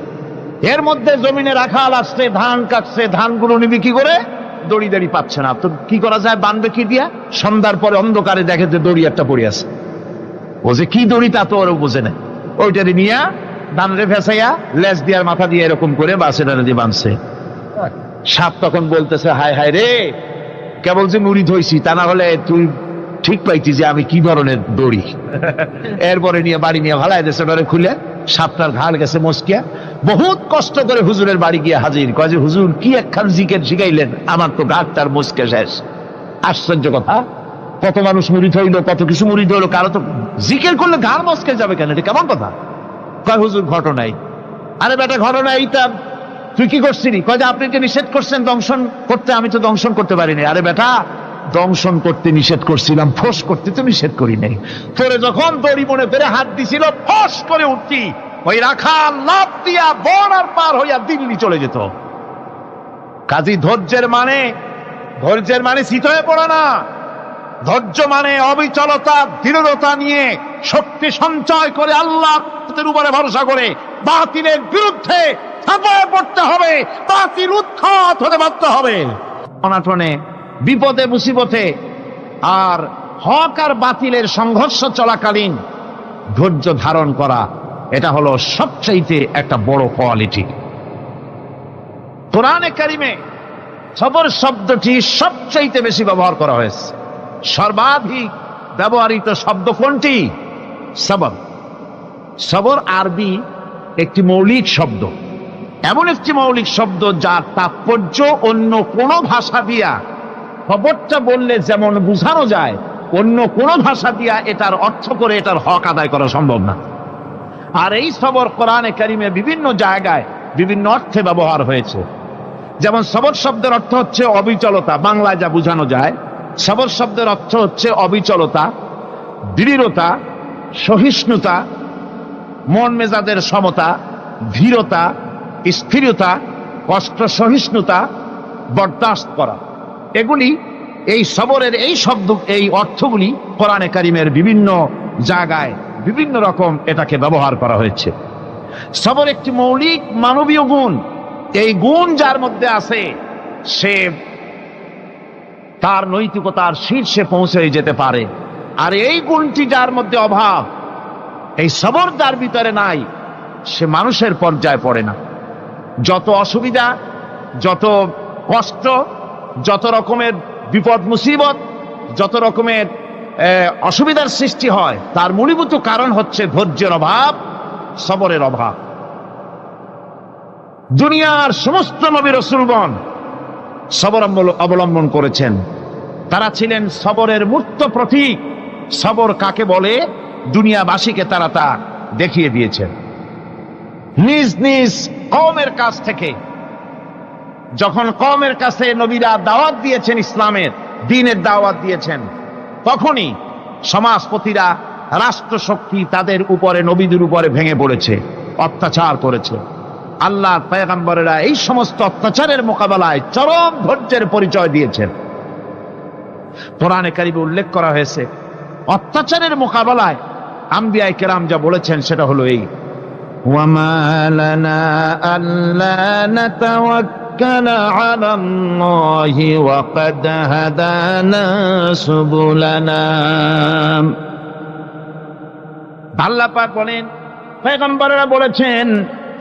এর মধ্যে জমিনে রাখাল আসছে, ধান কাটছে, ধানগুলো নিবি কি করে, দড়ি দাড়ি পাচ্ছে না। তো কি করা যায়, বানবে কি দিয়া? সন্ধ্যার পরে অন্ধকারে দেখে যে দড়ি একটা পড়ে আছে। ও যে কি দড়ি তা তো ওরা বোঝে না। ওইটারে নিয়ে ধানরে ফেসাইয়া লেজ দিয়ার মাথা দিয়ে এরকম করে বাসেটারে দিয়ে বাঁধছে। সাপ তখন বলতেছে, হায় হায় রে, কেবল যে মুরিদ হইছি, তা না হলে তুই ঠিক পাইছি যে আমি কি ধরনের দড়ি। এরপরে নিয়ে বাড়ি নিয়ে ভালাই দেশে ডরে খুলে সাপটার ঘাড় গেছে মস্কিয়া। বহুত কষ্ট করে হুজুরের বাড়ি গিয়ে হাজির, কয় যে হুজুর কি একখান জিকের শিখাইলেন, আমার তো ঘাটটার মস্কে শেষ। আশ্চর্য কথা, কত মানুষ মুরিদ হইলো, কত কিছু মুরিদ হইলো, কারো তো জিকের করলে ঘাড় মস্কে যাবে কেন, এটা কেমন কথা? কয় হুজুর ঘটনাই। আরে বেটা ঘটনা এইটা, তুই কি করছিলি? কয় যে আপনি যে নিষেধ করছেন দংশন করতে, আমি তো দংশন করতে পারিনি। আরে বেটা দংশন করতে নিষেধ করছিলাম, ফোঁস করতে তো নিষেধ করি নাই। তোরে যখন দড়ি মনে পেরে হাত দিছিল, ফোঁস করে উঠতি, ওই রাখাল লাফ দিয়া বর্ডার পার হইয়া দিল্লি চলে যেত। কাজী ধৈর্যের মানে শীত হয়ে পড়ে না। ধৈর্য মানে অবিচলতা, দৃঢ়তা নিয়ে শক্তি সঞ্চয় করে আল্লাহর উপরে ভরসা করে বাতিলের বিরুদ্ধে ঝাঁপিয়ে পড়তে হবে, বাতিল উৎখাত হতে বাধ্য হবে। অনাটনে, বিপদে, মুসিবতে আর হক আর বাতিলের সংঘর্ষ চলাকালীন ধৈর্য ধারণ করা, এটা হলো সবচাইতে একটা বড় কোয়ালিটি। কোরআনে কারিমে সবর শব্দটি সবচাইতে বেশি ব্যবহার করা হয়েছে। সর্বাধিক ব্যবহৃত শব্দ কোনটি? সবর। সবর আরবি একটি মৌলিক শব্দ, এমন একটি মৌলিক শব্দ যার তাৎপর্য অন্য কোন ভাষা দিয়া খবরটা বললে যেমন বোঝানো যায়, অন্য কোন ভাষা দিয়া এটার অর্থ করে এটার হক আদায় করা সম্ভব না। আর এই সবর কোরআনে কারিমে বিভিন্ন জায়গায় বিভিন্ন অর্থে ব্যবহার হয়েছে। যেমন সবর শব্দের অর্থ হচ্ছে অবিচলতা, বাংলায় যা বোঝানো যায়। সবর শব্দের অর্থ হচ্ছে অবিচলতা, দৃঢ়তা, সহিষ্ণুতা, মন মেজাজের সমতা, ধীরতা, স্থিরতা, কষ্ট সহিষ্ণুতা, বরদাস্ত করা। এগুলি এই সবরের এই অর্থগুলি কোরআনে কারিমের বিভিন্ন জায়গায় বিভিন্ন রকম এটাকে ব্যবহার করা হয়েছে। সবর একটি মৌলিক মানবীয় গুণ। এই গুণ যার মধ্যে আছে, সে তার নৈতিকতার শীর্ষে পৌঁছে যেতে পারে। আর এই গুণটি যার মধ্যে অভাব, এই সবর যার ভিতরে নাই, সে মানুষের পর্যায়ে পড়ে না। যত অসুবিধা, যত কষ্ট, যত রকমের বিপদ মুসিবত, যত রকমের অসুবিধার সৃষ্টি হয়, তার মূলীভূত কারণ হচ্ছে ধৈর্যের অভাব, সবরের অভাব। দুনিয়ার সমস্ত নবী রাসূলগণ সবর অবলম্বন করেছেন। তারা ছিলেন সবরের মূর্ত প্রতীক। সবর কাকে বলে দুনিয়াবাসীকে তারা তা দেখিয়ে দিয়েছেন। নিজ নিজ কওমের কাছ থেকে যখন কওমের কাছে নবীরা দাওয়াত দিয়েছেন, ইসলামের দ্বীনের দাওয়াত দিয়েছেন, তখনই সমাজপতিরা, রাষ্ট্রশক্তি তাদের উপরে, নবীদের উপরে ভেঙে পড়েছে, অত্যাচার করেছে। আল্লাহর পয়গম্বরেরা এই সমস্ত অত্যাচারের মোকাবেলায় চরম ধৈর্যের পরিচয় দিয়েছেন। কোরআনে কারিমে উল্লেখ করা হয়েছে, অত্যাচারের মোকাবেলায় আম্বিয়া কেরাম যা বলেছেন সেটা হলো এই: ওয়ামা লানা আল্লা নাতাওয়াক্কালা আলাল্লাহি ওয়া ক্বাদ হাদানা সুবুলানা। আল্লাহ পাক বলেন, পয়গম্বরেরা বলেছেন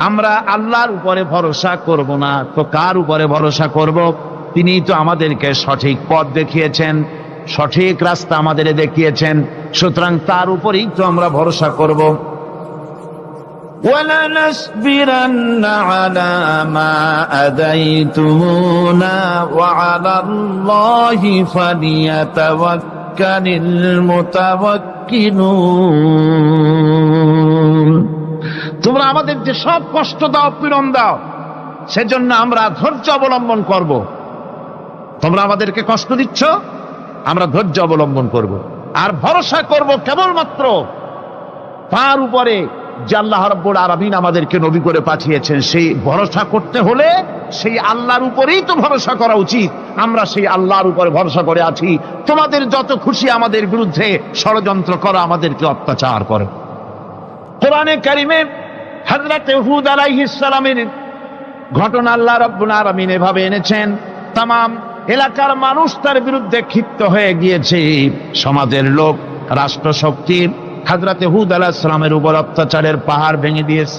আমরা আল্লাহর উপরে ভরসা করব না, তো কার উপরে ভরসা করব? তিনিই তো আমাদেরকে সঠিক পথ দেখিয়েছেন, সঠিক রাস্তা আমাদের দেখিয়েছেন, সুতরাং তার উপরেই তো আমরা ভরসা করব। وَلَنَصْبِرَنَّ عَلَى مَا آذَيْتُمُونَا وَعَلَى اللَّهِ فَلْيَتَوَكَّلِ الْمُتَوَكِّلُونَ। তোমরা আমাদের যে সব কষ্ট দাও, পীড়ন দাও, সেজন্য আমরা ধৈর্য অবলম্বন করব। তোমরা আমাদেরকে কষ্ট দিচ্ছ, আমরা ধৈর্য অবলম্বন করব আর ভরসা করব কেবলমাত্র তার উপরে যে আল্লাহ রাব্বুল আলামিন আমাদেরকে নবী করে পাঠিয়েছেন। সেই ভরসা করতে হলে সেই আল্লাহর উপরেই তো ভরসা করা উচিত। আমরা সেই আল্লাহর উপরে ভরসা করে আছি। তোমাদের যত খুশি আমাদের বিরুদ্ধে ষড়যন্ত্র করো, আমাদেরকে অত্যাচার করো। কোরআনে কারিমে হযরত হুদ আলাইহিস সালামের ঘটনা আল্লাহ রাব্বুল আলামিন এভাবে এনেছেন, তাম এলাকার মানুষ তার বিরুদ্ধে ক্ষিপ্ত হয়ে গিয়েছে। সমাজের লোক, রাষ্ট্রশক্তি হযরত হুদ আলাইহিস সালামের উপর অত্যাচারের পাহাড় ভেঙে দিয়েছে।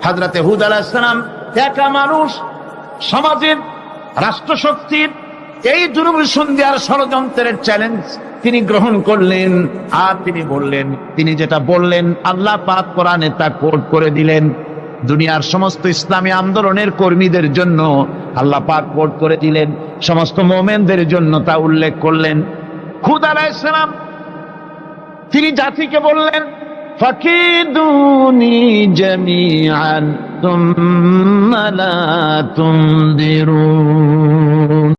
হযরত হুদ আলাইহিস সালাম একা মানুষ, সমাজের রাষ্ট্রশক্তির এই দুর্বিসন্ধির ষড়যন্ত্রের চ্যালেঞ্জ তিনি গ্রহণ করলেন। আর তিনি বললেন, তিনি যেটা বললেন আল্লাহ পাক কোরআনে তা কোট করে দিলেন। দুনিয়ার সমস্ত ইসলামী আন্দোলনের কর্মীদের জন্য আল্লাহ পাক কোট করে দিলেন, সমস্ত মুমিনদের জন্য তা উল্লেখ করলেন। হুদ আলাইহিস সালাম তিনি জাতিকে বললেন, ফাকিদুনি জামিআন তুম্মা লা তুনদিরুন।